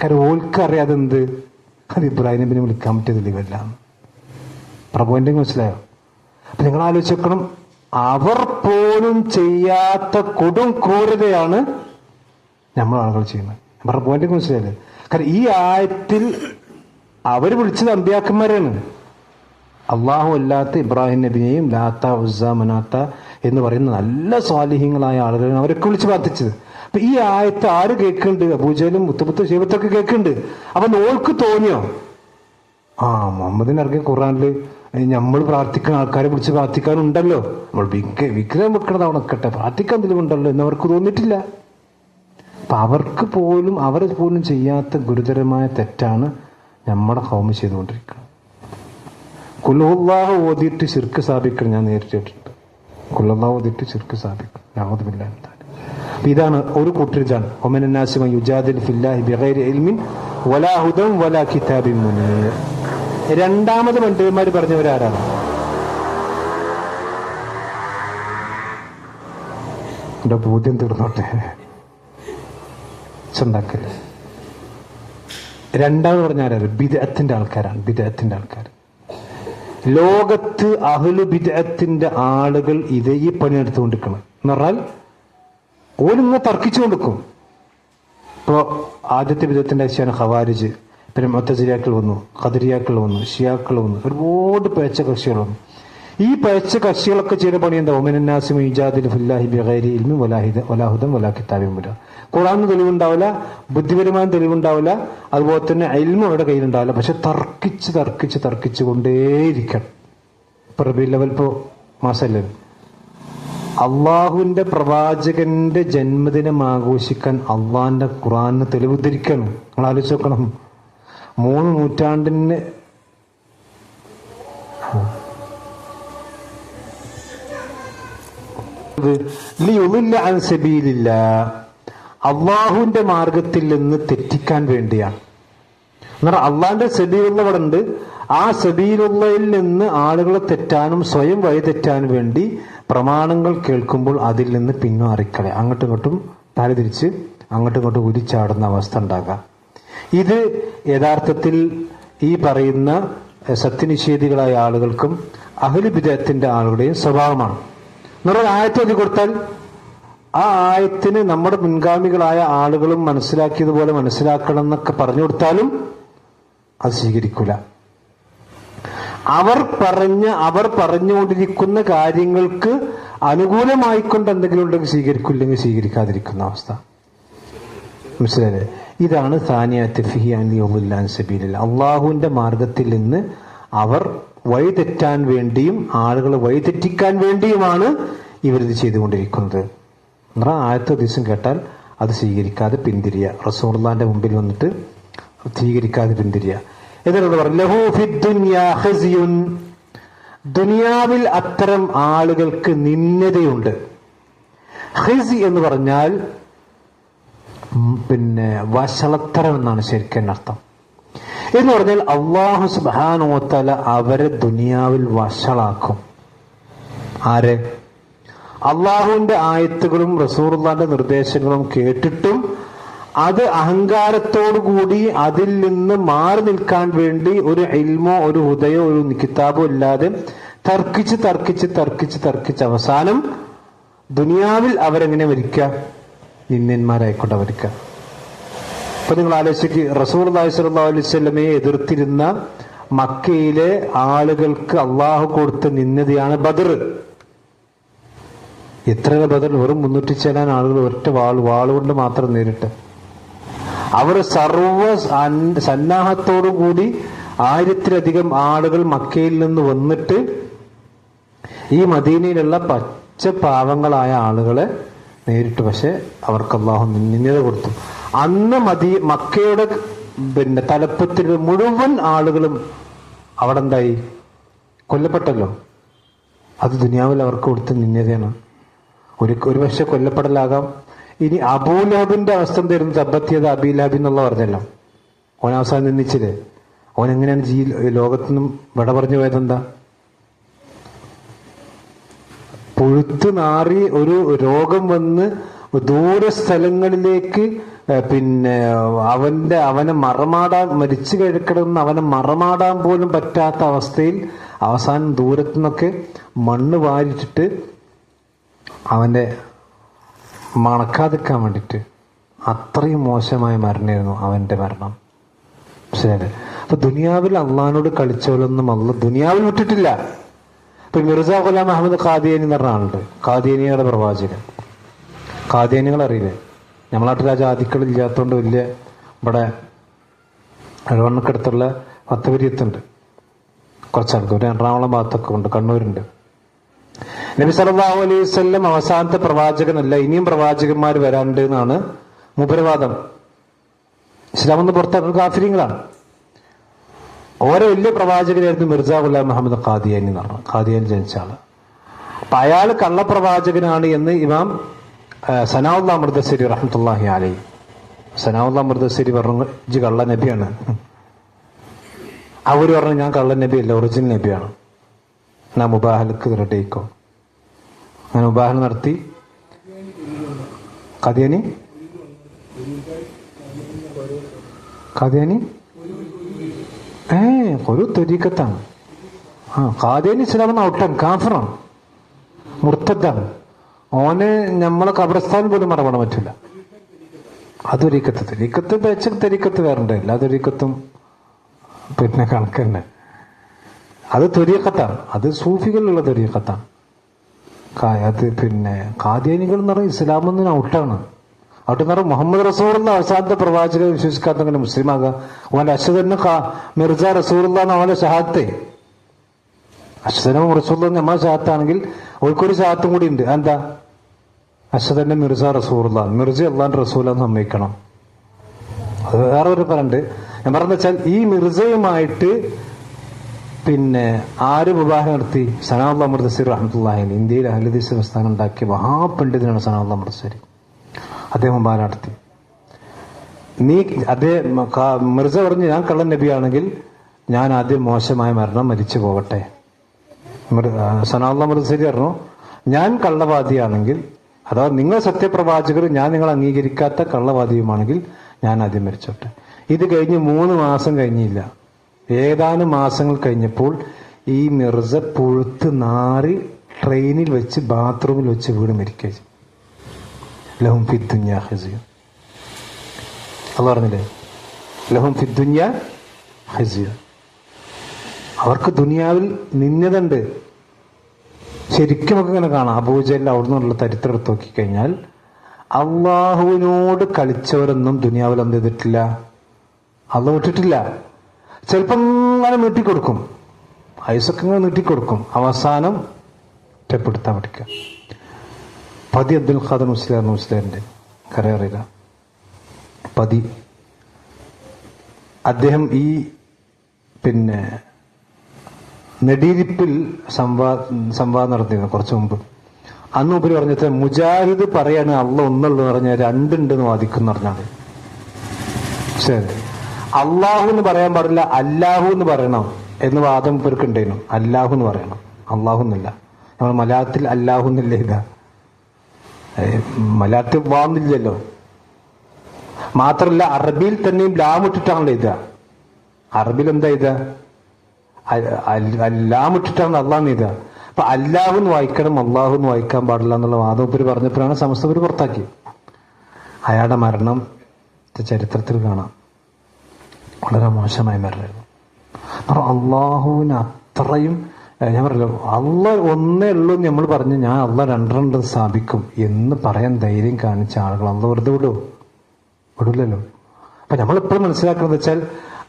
കാരണം ഓൽക്കറിയാതെ എന്ത് അത് ഇബ്രാഹിം നബിനെ വിളിക്കാൻ പറ്റിയ തെളിവല്ല. പ്രഭുവിന്റെ മനസ്സിലായോ? അപ്പൊ നിങ്ങൾ ആലോചിച്ച് നോക്കണം, അവർ പോലും ചെയ്യാത്ത കൊടും ക്രൂരതയാണ് നമ്മൾ ആളുകൾ ചെയ്യുന്നത്. പ്രഭുവിന്റെ മനസ്സിലായില്ലേ? കാരണം ഈ ആയത്തിൽ അവർ വിളിച്ചത് അമ്പിയാക്കന്മാരാണ്. അള്ളാഹു അല്ലാത്ത ഇബ്രാഹിം നബിനെയും ലാത്ത ഉസ്സ മനാത്ത എന്ന് പറയുന്ന നല്ല സ്വാലിഹ്യങ്ങളായ ആളുകളാണ് അവരൊക്കെ വിളിച്ച് പ്രാർത്ഥിച്ചത്. അപ്പൊ ഈ ആയത്ത് ആര് കേൾക്കുന്നുണ്ട്? അബൂജഹലും മുത്തബത്ത് ഷൈബത്തൊക്കെ കേൾക്കുന്നുണ്ട്. അപ്പൊ നോൾക്ക് തോന്നിയോ മുഹമ്മദിന് ഇറങ്ങിയ ഖുർആനില് നമ്മൾ പ്രാർത്ഥിക്കുന്ന ആൾക്കാരെ വിളിച്ച് പ്രാർത്ഥിക്കാനുണ്ടല്ലോ, നമ്മൾ വിഗ്രഹം വെക്കണത് അവിടെ നിൽക്കട്ടെ, പ്രാർത്ഥിക്കാൻ തെളിവുണ്ടല്ലോ എന്നവർക്ക് തോന്നിയിട്ടില്ല. അപ്പൊ അവരെ പോലും ചെയ്യാത്ത ഗുരുതരമായ തെറ്റാണ് നമ്മുടെ ഖൗമ ചെയ്തുകൊണ്ടിരിക്കുന്നത്. ഖുൽഹുല്ലാഹ് ഓതിയിട്ട് ശിർക്ക് സ്ഥാപിക്കണം ഞാൻ നേരിട്ട് കേട്ടിട്ടുണ്ട്. ഖുൽഹുല്ലാഹ് ഓതിയിട്ട് ശിർക്ക് സ്ഥാപിക്കണം. നഊദുബില്ലാഹി മിൻ ദാലിക്. ഇതാണ് ഒരു കൂട്ടരിതാണ് വമിനൻ നാസി മൻ യുജാദിലു ഫില്ലാഹി ബിഗൈരി ഇൽമിൻ വലാ ഹുദൻ വലാ കിതാബിൻ മുനീർ. രണ്ടാമത് പണ്ഡിതന്മാർ പറഞ്ഞവരാരാണ്? എന്റെ ബോധ്യം തീർന്നോട്ടെ, ഉണ്ടാക്കല്ലേ. രണ്ടാമത് പറഞ്ഞാരാണ്? ബിദ്അത്തിന്റെ ആൾക്കാരാണ്. ബിദ്അത്തിന്റെ ആൾക്കാർ. ലോകത്ത് അഹ്ലു ബിദ്അത്തിന്റെ ആളുകൾ ഇതേ പണിയെടുത്തുകൊണ്ടിരിക്കണം എന്ന് പറഞ്ഞാൽ ഓലിങ്ങനെ തർക്കിച്ചു കൊടുക്കും. ഇപ്പോ ആദ്യത്തെ ബിദ്അത്തിന്റെ ആശയാണ് ഖവാരിജ്, പിന്നെ മുഅ്തസിലിയാക്കൾ വന്നു, ഖദരിയാക്കൾ വന്നു, ഷിയാക്കൾ വന്നു, ഒരുപാട് പേച്ച കക്ഷികൾ വന്നു. ഈ പേച്ച കക്ഷികളൊക്കെ ചെയ്ത പണി എന്താ? വമിനൻ നാസി മൻ യുജാദിലു ഫില്ലാഹി ബിഗൈരി ഇൽമിൻ വലാ ഹുദൻ വലാ കിതാബിൻ മുനീർ. ഖുർആനിന് തെളിവുണ്ടാവില്ല, ബുദ്ധിപരമായ തെളിവുണ്ടാവില്ല, അതുപോലെ തന്നെ ഇൽമും അവരുടെ കയ്യിലുണ്ടാവില്ല. പക്ഷെ തർക്കിച്ച് കൊണ്ടേയിരിക്കണം. ഇപ്പൊ റബീഉൽ അവ്വൽ ഇപ്പോ മാസമല്ലേ, അള്ളാഹുവിന്റെ പ്രവാചകന്റെ ജന്മദിനം ആഘോഷിക്കാൻ അള്ളാഹിന്റെ ഖുർആനിന് തെളിവുദ്ധരിക്കണം. നിങ്ങൾ ആലോചിച്ച് നോക്കണം, 3 നൂറ്റാണ്ടിന് അള്ളാഹുവിന്റെ മാർഗത്തിൽ നിന്ന് തെറ്റിക്കാൻ വേണ്ടിയാണ്. എന്നാൽ അള്ളാഹിന്റെ സബീലുള്ള അവിടെ ഉണ്ട്. ആ സബീലുള്ളയിൽ നിന്ന് ആളുകളെ തെറ്റാനും സ്വയം വഴി തെറ്റാനും വേണ്ടി പ്രമാണങ്ങൾ കേൾക്കുമ്പോൾ അതിൽ നിന്ന് പിന്മാറിക്കളെ, അങ്ങോട്ടും ഇങ്ങോട്ടും തലതിരിച്ച് അങ്ങോട്ടും ഇങ്ങോട്ടും ഉരിച്ചാടുന്ന അവസ്ഥ ഉണ്ടാകാം. ഇത് യഥാർത്ഥത്തിൽ ഈ പറയുന്ന സത്യനിഷേധികളായ ആളുകൾക്കും അഹ്ലു ബിദ്അത്തിന്റെ ആളുകളുടെയും സ്വഭാവമാണ്. നമ്മൾ ആയത്ത് എഴുതി കൊടുത്താൽ ആ ആയത്തിന് നമ്മുടെ മുൻഗാമികളായ ആളുകളും മനസ്സിലാക്കിയതുപോലെ മനസ്സിലാക്കണം എന്നൊക്കെ പറഞ്ഞു കൊടുത്താലും അത് സ്വീകരിക്കൂല. അവർ പറഞ്ഞുകൊണ്ടിരിക്കുന്ന കാര്യങ്ങൾക്ക് അനുകൂലമായിക്കൊണ്ട് എന്തെങ്കിലും ഉണ്ടെങ്കിൽ സ്വീകരിക്കില്ലെങ്കിൽ സ്വീകരിക്കാതിരിക്കുന്ന അവസ്ഥ. മനസ്സിലായില്ലേ? ഇതാണ് അള്ളാഹുവിന്റെ മാർഗത്തിൽ നിന്ന് അവർ വഴിതെറ്റാൻ വേണ്ടിയും ആളുകളെ വഴിതെറ്റിക്കാൻ വേണ്ടിയുമാണ് ഇവരിത് ചെയ്തുകൊണ്ടിരിക്കുന്നത്. ആയത്തെ ദിവസം കേട്ടാൽ അത് സ്വീകരിക്കാതെ പിന്തിരിയ, റസൂലുള്ളാഹിന്റെ മുമ്പിൽ വന്നിട്ട് സ്വീകരിക്കാതെ പിന്തിരിയ. ദുനിയാവിൽ അത്തരം ആളുകൾക്ക് നിന്ദതയുണ്ട്. ഖിസി എന്ന് പറഞ്ഞാൽ വഷളത്തരം എന്നാണ് ശരിക്കും അർത്ഥം. എന്ന് പറഞ്ഞാൽ അല്ലാഹു സുബ്ഹാനഹു വ തആല അവരെ ദുനിയാവിൽ വഷളാക്കും. ആരെ? അള്ളാഹുവിന്റെ ആയത്തുകളും റസൂലുള്ളാഹിന്റെ നിർദ്ദേശങ്ങളും കേട്ടിട്ടും അത് അഹങ്കാരത്തോടുകൂടി അതിൽ നിന്ന് മാറി നിൽക്കാൻ വേണ്ടി ഒരു ഇൽമോ ഒരു ഹുദയോ ഒരു കിതാബോ ഇല്ലാതെ തർക്കിച്ച് അവസാനം ദുനിയാവിൽ അവരെങ്ങനെ മരിക്കുക? നിന്ദന്മാരായിക്കൊണ്ട് മരിക്കുക. അപ്പൊ നിങ്ങൾ ആലോചിക്ക്, റസൂലുള്ളാഹി സ്വല്ലല്ലാഹു അലൈഹി വസല്ലമയെ എതിർത്തിരുന്ന മക്കയിലെ ആളുകൾക്ക് അള്ളാഹു കൊടുത്ത നിന്ദതയാണ് ബദർ. എത്ര ബദർ? വെറും 300 ആളുകൾ ഒറ്റ വാളുകൊണ്ട് മാത്രം നേരിട്ട്. അവർ സർവ സന്നാഹത്തോടുകൂടി 1000-ലധികം ആളുകൾ മക്കയിൽ നിന്ന് വന്നിട്ട് ഈ മദീനയിലുള്ള പച്ച പാവങ്ങളായ ആളുകളെ നേരിട്ട്. പക്ഷെ അവർക്ക് അല്ലാഹു നിന്ദത കൊടുത്തു. അന്ന് മക്കയുടെ തലപ്പത്തിൽ മുഴുവൻ ആളുകളും അവിടെ എന്തായി? കൊല്ലപ്പെട്ടല്ലോ. അത് ദുനിയാവിൽ അവർക്ക് കൊടുത്ത നിന്ദതയാണ്. ഒരു പക്ഷെ കൊല്ലപ്പെടലാകാം. ഇനി അബൂലഹബിന്റെ അവസ്ഥ എന്തായിരുന്നു? തബ്ബത്തിയത് അബീലഹബി എന്നുള്ള പറഞ്ഞല്ലോ. ഓൻ അവസാനം നിന്ദിച്ചില്ലേ? ഓൻ എങ്ങനെയാണ് ലോകത്തുനിന്നും വിട പറഞ്ഞു പോയതെന്താ? പുഴുത്തു നാറി ഒരു രോഗം വന്ന് ദൂര സ്ഥലങ്ങളിലേക്ക് അവനെ മരിച്ചു കിടക്കുന്ന അവനെ മറമാടാൻ പോലും പറ്റാത്ത അവസ്ഥയിൽ അവസാനം ദൂരത്തു നിന്നൊക്കെ മണ്ണ് വാരിട്ടിട്ട് അവന്റെ മണക്കാതിക്കാൻ വേണ്ടിട്ട് അത്രയും മോശമായ മരണമായിരുന്നു അവന്റെ മരണം. ശരി. അപ്പൊ ദുനിയാവിൽ അള്ളഹാനോട് കളിച്ചവരൊന്നും ദുനിയാവിൽ വിട്ടിട്ടില്ല. ഇപ്പൊ മിർസ ഗുലാം അഹമ്മദ് ഖാദിയാനി എന്ന് പറഞ്ഞ ആളുണ്ട്, ഖാദിയാനിയുടെ പ്രവാചകൻ. ഖാദിയാനികൾ അറിയില്ലേ? നമ്മളെ നാട്ടിൽ ആ ജാതിക്കൾ ഇല്ലാത്തതുകൊണ്ട് വലിയ ഇവിടെ എഴുവണ്ണക്കടുത്തുള്ള പത്തപുരിയത്തുണ്ട് കുറച്ചാൾക്ക്. ഒരു എറണാകുളം ഭാഗത്തൊക്കെ ഉണ്ട്, കണ്ണൂരുണ്ട്. നബി സല്ലല്ലാഹു അലൈഹി വസല്ലം അവസാനത്തെ പ്രവാചകനല്ല, ഇനിയും പ്രവാചകന്മാർ വരാനുണ്ട് എന്നാണ് മൂപ്പരവാദം. ഇസ്ലാമെന്ന് പുറത്തിറങ്ങുന്ന കാഫിര്യങ്ങളാണ്. ഓരോ വലിയ പ്രവാചകനായിരുന്നു മിർസ ഗുലാം മുഹമ്മദ് ഖാദിയാനി എന്ന് പറഞ്ഞു. ഖാദിയാനി ജനിച്ച ആള്. അപ്പൊ അയാൾ കള്ളപ്രവാചകനാണ് എന്ന് ഇമാം സനാഉല്ലാ മുർദസിരി റഹ്മത്തുള്ളാഹി അലൈഹി, സനാഉല്ലാ മുർദസിരി പറഞ്ഞു ഇജ്ജ് കള്ള നബിയാണ്. അവര് പറഞ്ഞു ഞാൻ കള്ള നബിയല്ല, ഒറിജിനൽ നബിയാണ്. എന്നാ മുബാഹലക്ക് റെഡിക്കോ. അങ്ങനെ മുബാഹൽ നടത്തി. ഖാദിയാനി ഒരു ത്വരീക്കത്താണ്. ഖാദിയാനി ഇസ്ലാമെന്ന് ഔട്ടാണ്, കാഫിറാണ്, മുർത്തദ്ദാണ്. ഓന് നമ്മളെ ഖബർസ്ഥാൻ പോലും മറവിടാൻ പറ്റില്ല. അതൊരീക്കത്ത് തെരീക്കത്ത് വെച്ച തെരീക്കത്ത് വേറെ എല്ലാ തൊരീക്കത്തും കണക്ക് തന്നെ. അത് ത്വരീക്കത്താണ്, അത് സൂഫികളുള്ള ത്വരീക്കത്താണ്. അത് ഖാദിയാനികൾ എന്ന് പറഞ്ഞാൽ ഇസ്ലാമെന്ന് ഔട്ടാണ്. അവിടെ നിന്ന് മുഹമ്മദ് റസൂലുള്ള അവസാനത്തെ പ്രവാചകനെ വിശ്വസിക്കാത്ത അങ്ങനെ മുസ്ലിം ആകാം. ഓന്റെ അശ്വതന്നെ മിർസ റസൂലുള്ള അവന്റെ ഷഹാദത്തെ. അശ്വതനും റസൂലുള്ള നമ്മളെ ഷഹാദത്താണെങ്കിൽ ഓൾക്കൊരു ഷഹാദത്തും കൂടി ഉണ്ട്. എന്താ? അശ്വതന്നെ മിർസ റസൂലുള്ള, മിർസ അള്ളാന്റെ റസൂലാന്ന് സമ്മതിക്കണം. അത് വേറെ ഒരു പറഞ്ഞിട്ട് ഞാൻ പറഞ്ഞ വെച്ചാൽ ഈ മിർസയുമായിട്ട് ആര് മുബാഹ നടത്തി? സനാഉല്ലാ മുർദസിരി റഹ്മത്തുള്ളാഹി അലൈഹി. ഇന്ത്യയിൽ അഹ്ലുഹദീസ് പ്രസ്ഥാനം ഉണ്ടാക്കിയ മഹാപണ്ഡിതനാണ് സനാഉല്ലാ മുർദസിരി. അദ്ദേഹം മുബാഹ നടത്തി. മിർസ പറഞ്ഞു ഞാൻ കള്ളൻ നബിയാണെങ്കിൽ ഞാൻ ആദ്യം മോശമായ മരണം മരിച്ചു പോകട്ടെ. സനാഉല്ലാ മുർദസിരി പറഞ്ഞു ഞാൻ കള്ളവാദിയാണെങ്കിൽ, അഥവാ നിങ്ങൾ സത്യപ്രവാചകർ, ഞാൻ നിങ്ങൾ അംഗീകരിക്കാത്ത കള്ളവാദിയുമാണെങ്കിൽ ഞാൻ ആദ്യം മരിച്ചോട്ടെ. ഇത് കഴിഞ്ഞ് 3 മാസം കഴിഞ്ഞില്ല, ഏതാനും മാസങ്ങൾ കഴിഞ്ഞപ്പോൾ ഈ മിർസ പുഴുത്ത് നാറി ട്രെയിനിൽ വെച്ച് ബാത്റൂമിൽ വെച്ച് വീട് മരിക്കുക. ലഹും ഫിദ്ദുന്യ ഖിസ്യ. അല്ലാഹു പറഞ്ഞില്ലേ, ലഹും ഫിദ്ദുന്യ ഖിസ്യ. അവർക്ക് ദുനിയാവിൽ നിന്യതുണ്ട്. ശരിക്കും നമുക്ക് ഇങ്ങനെ കാണാം. അബൂജഹൽ അവിടെ നിന്നുള്ള ചരിത്രം എടുത്ത് നോക്കിക്കഴിഞ്ഞാൽ അള്ളാഹുവിനോട് കളിച്ചവരൊന്നും ദുനിയാവിൽ എന്ത് ചെയ്തിട്ടില്ല, അള്ളാഹു വിട്ടിട്ടില്ല. ചിലപ്പം ഇങ്ങനെ നീട്ടിക്കൊടുക്കും, ഐസൊക്കെ ഇങ്ങനെ നീട്ടിക്കൊടുക്കും, അവസാനം ഒറ്റപ്പെടുത്താൻ പഠിക്കുക. പതി അബ്ദുൽ ഖാദർ മുസ്ലിയാറിന്റെ കരയറിയില്ല. പതി അദ്ദേഹം ഈ നെടിയിരിപ്പിൽ സംവാദം നടത്തിയിരുന്നു കുറച്ചു മുമ്പ്. അന്ന് ഉപരി പറഞ്ഞത് മുജാഹിദ് പറയാണ് അള്ള ഒന്നുള്ളൂ പറഞ്ഞാൽ 2 ഉണ്ടെന്ന് വാദിക്കും എന്ന് പറഞ്ഞാൽ ശരി. അള്ളാഹു എന്ന് പറയാൻ പാടില്ല, അല്ലാഹു എന്ന് പറയണം എന്ന് വാദം ഇവർക്ക് ഉണ്ടായിരുന്നു. അല്ലാഹു എന്ന് പറയണം, അള്ളാഹു എന്നല്ല. നമ്മൾ മലയാളത്തിൽ അല്ലാഹു എന്നില്ല, ഇതാ മലയാളത്തിൽ വാന്നില്ലല്ലോ. മാത്രമല്ല അറബിയിൽ തന്നെയും ലാമിട്ടിട്ടാണല്ലോ ഇതാ. അറബിയിൽ എന്താ ഇതാ, ലാമിട്ടിട്ടാണ് അള്ളാഹ് ഇതാ. അപ്പൊ അല്ലാഹു എന്ന് വായിക്കണം, അള്ളാഹു എന്ന് വായിക്കാൻ പാടില്ല എന്നുള്ള വാദം ഉപരി പറഞ്ഞപ്പോഴാണ് സമസ്തപുരി പുറത്താക്കി. അയാളുടെ മരണം ചരിത്രത്തിൽ കാണാം, വളരെ മോശമായ മരണമായിരുന്നു. അള്ളാഹുവിന് അത്രയും, ഞാൻ പറയല്ലോ അള്ളാഹ് ഒന്നേ ഉള്ളൂ എന്ന് നമ്മൾ പറഞ്ഞു, ഞാൻ അള്ളാഹ് 2 സ്ഥാപിക്കും എന്ന് പറയാൻ ധൈര്യം കാണിച്ച ആളുകൾ അള്ളാഹ് വെറുതെ വിടൂലല്ലോ. അപ്പൊ നമ്മളെപ്പോഴും മനസ്സിലാക്കുന്നത് വെച്ചാൽ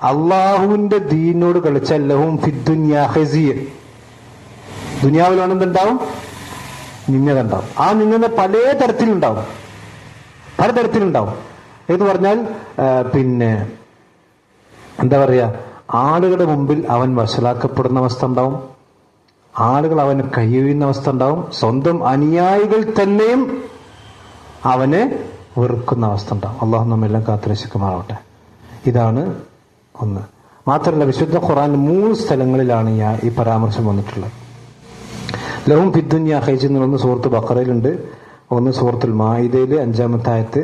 അള്ളാഹുവിന്റെ ദീനോട് കളിച്ചാൽ ലഹും ഫിദ്ദുന്യ ഖിസ്യ, ദുനിയാവിലാണ് എന്തുണ്ടാവും, നിന്ദ ഉണ്ടാവും. ആ നിന്ദ പലതരത്തിലുണ്ടാവും. എന്ന് പറഞ്ഞാൽ എന്താ പറയാ, ആളുകളുടെ മുമ്പിൽ അവൻ വഷളാക്കപ്പെടുന്ന അവസ്ഥ ഉണ്ടാവും, ആളുകൾ അവന് കയ്യൊഴിയുന്ന അവസ്ഥ ഉണ്ടാവും, സ്വന്തം അനുയായികൾ തന്നെയും അവനെ വെറുക്കുന്ന അവസ്ഥ ഉണ്ടാവും. അള്ളാഹു നമ്മെല്ലാം കാത്തുരക്ഷിക്കുമാറാവട്ടെ. ഇതാണ് ഒന്ന്. മാത്രമല്ല വിശുദ്ധ ഖുർആനിൽ 3 സ്ഥലങ്ങളിലാണ് ഈ പരാമർശം വന്നിട്ടുള്ളത്. ലഹും ഫിദ്ദുന്യ ഖിസ്യ എന്ന് സൂറത്ത് ബഖറയിലുണ്ട്, ഒന്ന് സൂറത്തുൽ മാഇദയിൽ 5-ാമത്തെ ആയത്ത്,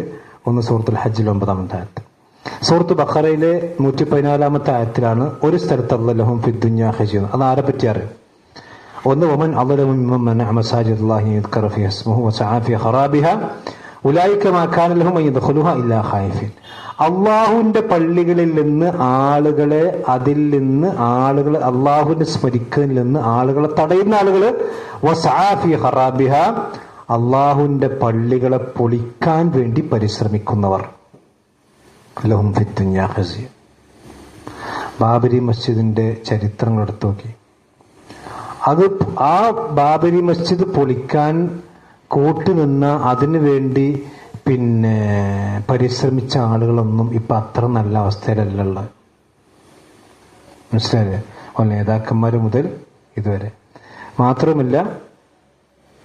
ഒന്ന് സൂറത്തുൽ ഹജ്ജിൽ 9-ാമത്തെ ആയത്ത്. സൂറത്ത് ബഖറയിലെ 114-ാമത്തെ ആയത്തിലാണ് ഒരു സ്ഥലത്ത് അല്ലാഹു ലഹും ഫിദ്ദുന്യ ഖിസ്യ. അത് ആരെ പറ്റി അറിയാം? ഒന്ന് വമൻ അളലമു മിമ്മൻ മനഅ മസാജിദല്ലാഹി യദ്കറ ഫീഹാ ഇസ്മുഹു വസഅ ഫീ ഖറാബിഹാ ഉലൈക മാ കാന ലഹും അൻ യദ്ഖുലുഹാ ഇല്ലാ ഖായിഫീൻ. അള്ളാഹുവിന്റെ പള്ളികളിൽ നിന്ന് ആളുകളെ, അള്ളാഹുവിനെ സ്മരിക്കുന്നതിൽ നിന്ന് ആളുകളെ തടയുന്ന ആളുകള്, വസഅ ഫീ ഖറാബിഹാ അള്ളാഹുവിന്റെ പള്ളികളെ പൊളിക്കാൻ വേണ്ടി പരിശ്രമിക്കുന്നവർ, ലഹും ഫിദ്ദുന്യ ഖിസ്യ. ബാബരി മസ്ജിദിന്റെ ചരിത്രങ്ങൾ എടുത്തു നോക്കി. ആ ബാബരി മസ്ജിദ് പൊളിക്കാൻ കൂട്ടുനിന്ന, അതിനു വേണ്ടി പരിശ്രമിച്ച ആളുകളൊന്നും ഇപ്പൊ അത്ര നല്ല അവസ്ഥയിലല്ല. മനസ്സിലായില്ലേ? നേതാക്കന്മാര് മുതൽ ഇതുവരെ. മാത്രമല്ല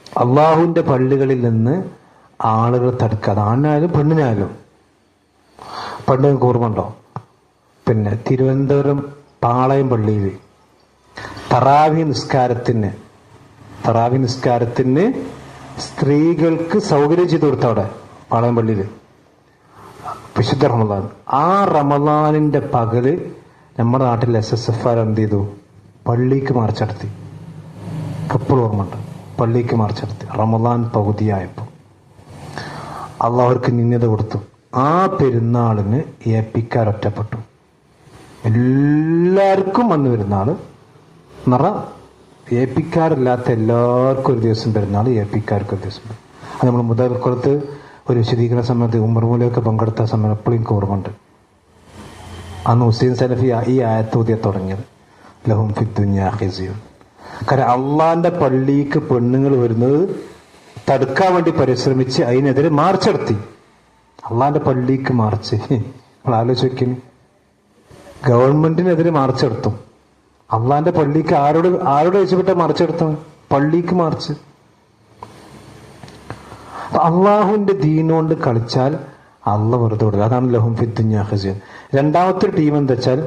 അള്ളാഹുവിന്റെ പള്ളികളിൽ നിന്ന് ആളുകൾ തടുക്കുക, ആണിനായാലും പെണ്ണിനായാലും. പണ്ട് നിങ്ങൾക്ക് ഓർമ്മയുണ്ടോ, തിരുവനന്തപുരം പാളയം പള്ളിയിൽ തറാവി നിസ്കാരത്തിന് സ്ത്രീകൾക്ക് സൗകര്യം ചെയ്തു കൊടുത്ത അവിടെ പാളയം പള്ളിയിൽ വിശുദ്ധ റമദാൻ. ആ റമദാനിന്റെ പകല് നമ്മുടെ നാട്ടിൽ SSF എന്ത് ചെയ്തു, പള്ളിക്ക് മാർച്ച് നടത്തി. എപ്പോഴും ഓർമ്മയുണ്ട്, പള്ളിക്ക് മാർച്ച് നടത്തി. റമദാൻ പകുതിയായപ്പോൾ അള്ളാഹുവർക്ക് നിന്ദത കൊടുത്തു. ആ പെരുന്നാളിന് APക്കാർ ഒറ്റപ്പെട്ടു. എല്ലാവർക്കും വന്ന് പെരുന്നാള് APക്കാരില്ലാത്ത എല്ലാവർക്കും ഒരു ദിവസം പെരുന്നാൾ, APക്കാർക്ക് ഒരു ദിവസം. അത് നമ്മൾ മുതൽക്കുളത്ത് ഒരു വിശദീകരണ സമയത്ത് ഉമർമൂലയൊക്കെ പങ്കെടുത്ത സമയം എപ്പോഴും എനിക്ക് ഓർമ്മയുണ്ട്. അന്ന് ഹുസൈൻ സലഫി ഈ ആയത്തോതിയ തുടങ്ങിയത്, ലഹും ഫിദ്ദുന്യ ഖിസ്യ. കാരണം അള്ളാന്റെ പള്ളിക്ക് പെണ്ണുങ്ങൾ വരുന്നത് തടുക്കാൻ വേണ്ടി പരിശ്രമിച്ച് അതിനെതിരെ മാർച്ച് നടത്തി. അള്ളാന്റെ പള്ളിക്ക് മാർച്ച്, നമ്മൾ ആലോചിക്കുന്നു. ഗവൺമെന്റിനെതിരെ മാർച്ച് നടത്തും. അള്ളാന്റെ പള്ളിക്ക് ആരോട് വെച്ചുപെട്ട മാർച്ച് നടത്തും? പള്ളിക്ക് മാർച്ച്. അള്ളാഹുവിന്റെ ദീനോണ്ട് കളിച്ചാൽ അള്ള വെറുതെ കൊടുക്കുക. അതാണ് ലഹും ഫിദ്ദുന്യ ഖിസ്യ. രണ്ടാമത്തെ ടീം എന്താ വെച്ചാൽ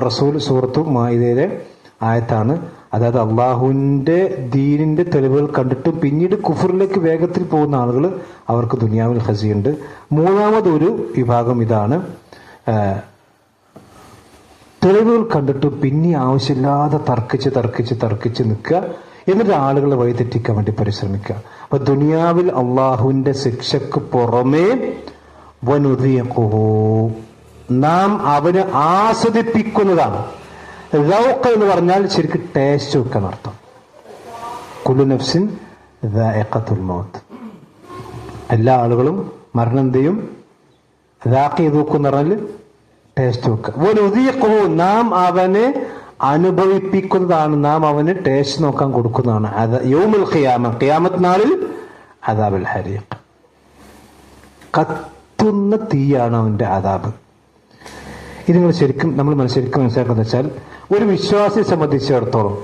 റസൂൽ സൂറത്തു മാഇദയിലെ ആയത്താണ്. അതായത് അള്ളാഹുവിന്റെ ദീനിന്റെ തെളിവുകൾ കണ്ടിട്ടും പിന്നീട് കുഫറിലേക്ക് വേഗത്തിൽ പോകുന്ന ആളുകൾ, അവർക്ക് ദുനിയാവിൽ ഖസിയുണ്ട്. മൂന്നാമതൊരു വിഭാഗം ഇതാണ്, തെളിവുകൾ കണ്ടിട്ട് പിന്നെ ആവശ്യമില്ലാതെ തർക്കിച്ച് നിൽക്കുക, എന്നിട്ട് ആളുകളെ വഴിതെറ്റിക്കാൻ വേണ്ടി പരിശ്രമിക്കുക. അപ്പൊ ദുനിയാവിൽ അള്ളാഹുവിന്റെ ശിക്ഷക്ക് പുറമേ വനുദീഖുഹു, നാം അവന് ആസ്വദിപ്പിക്കുന്നതാണ്. റൗഖ് എന്ന് പറഞ്ഞാൽ ശരിക്കും ടേസ്റ്റ് വെക്കാൻ അർത്ഥം. കുല്ലു നഫ്സിൻ ദാഇഖത്തുൽ മൗത്ത്, എല്ലാ ആളുകളും മരണം എന്ത് ചെയ്യും? ദാഖ് ചെയ്ത് വെക്കുന്ന പറഞ്ഞാൽ ടേസ്റ്റ് വെക്കുക. വനുദീഖുഹു, നാം അവനെ അനുഭവിപ്പിക്കുന്നതാണ്, നാം അവന് ടേസ്റ്റ് നോക്കാൻ കൊടുക്കുന്നതാണ്. യൗമുൽ ഖിയാമ, ഖിയാമത്ത് നാളിൽ അദാബുൽ ഹരീഖ്, കത്തുന്ന തീയാണ് അവന്റെ അദാബ്. ഇത് നിങ്ങൾ ശരിക്കും മനസ്സിലാക്കുന്നത് വെച്ചാൽ, ഒരു വിശ്വാസിയെ സംബന്ധിച്ചിടത്തോളം,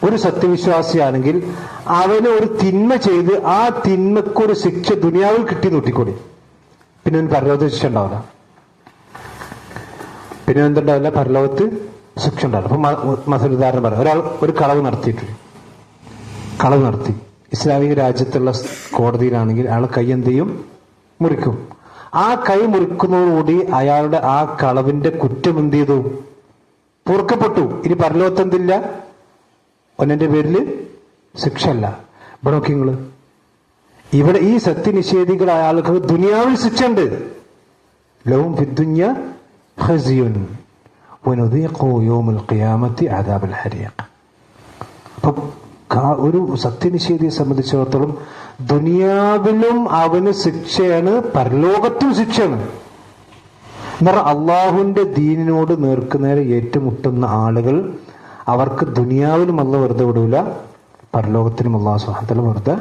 ഒരു സത്യവിശ്വാസിയാണെങ്കിൽ അവന് ഒരു തിന്മ ചെയ്ത് ആ തിന്മക്കൊരു ശിക്ഷ ദുനിയാവിൽ കിട്ടി നോട്ടിക്കൂടി, പിന്നെ അവന് പരലോകത്ത് ശിക്ഷ ഉണ്ടാവില്ല. പിന്നെ എന്തുണ്ടാവില്ല? പരലോകത്ത് ശിക്ഷ ഉണ്ടാവില്ല. അപ്പൊ മറ്റൊരു ഉദാഹരണം പറയാം. ഒരാൾ ഒരു കളവ് നടത്തി, ഇസ്ലാമിക രാജ്യത്തുള്ള കോടതിയിലാണെങ്കിൽ അയാൾ കൈ എന്ത് ചെയ്യും? മുറിക്കും. ആ കൈ മുറിക്കുന്നതോടുകൂടി അയാളുടെ ആ കളവിന്റെ കുറ്റം എന്ത് ചെയ്തു? പൊറുക്കപ്പെട്ടു. ഇനി പരലോകത്ത് എന്തില്ല? ഒന്നിന്റെ പേരില് ശിക്ഷ അല്ല. ഇവിടെ നോക്കി നിങ്ങള്, ഇവിടെ ഈ സത്യനിഷേധികളായ ആൾക്ക് ദുനിയാവിൽ ശിക്ഷ ഉണ്ട്. ലഹും ഫിദ്ദുനിയ ഖസിയുൻ വനുദീഖു യൗമൽ ഖിയാമത്തി അദാബൽ ഹരീഖ്. അപ്പൊ ഒരു സത്യനിഷേധിയെ സംബന്ധിച്ചിടത്തോളം ദുനിയാവിലും അവന് ശിക്ഷയാണ്, പരലോകത്തും ശിക്ഷയാണ്. എന്നാൽ അള്ളാഹുവിന്റെ ദീനിനോട് നേർക്കുനേരെ ഏറ്റുമുട്ടുന്ന ആളുകൾ, അവർക്ക് ദുനിയാവിലും അള്ളാഹ് വെറുതെ വിടൂല, പരലോകത്തിനും അള്ളാഹു സുബ്ഹാനഹു വ തആല വെറുതെ.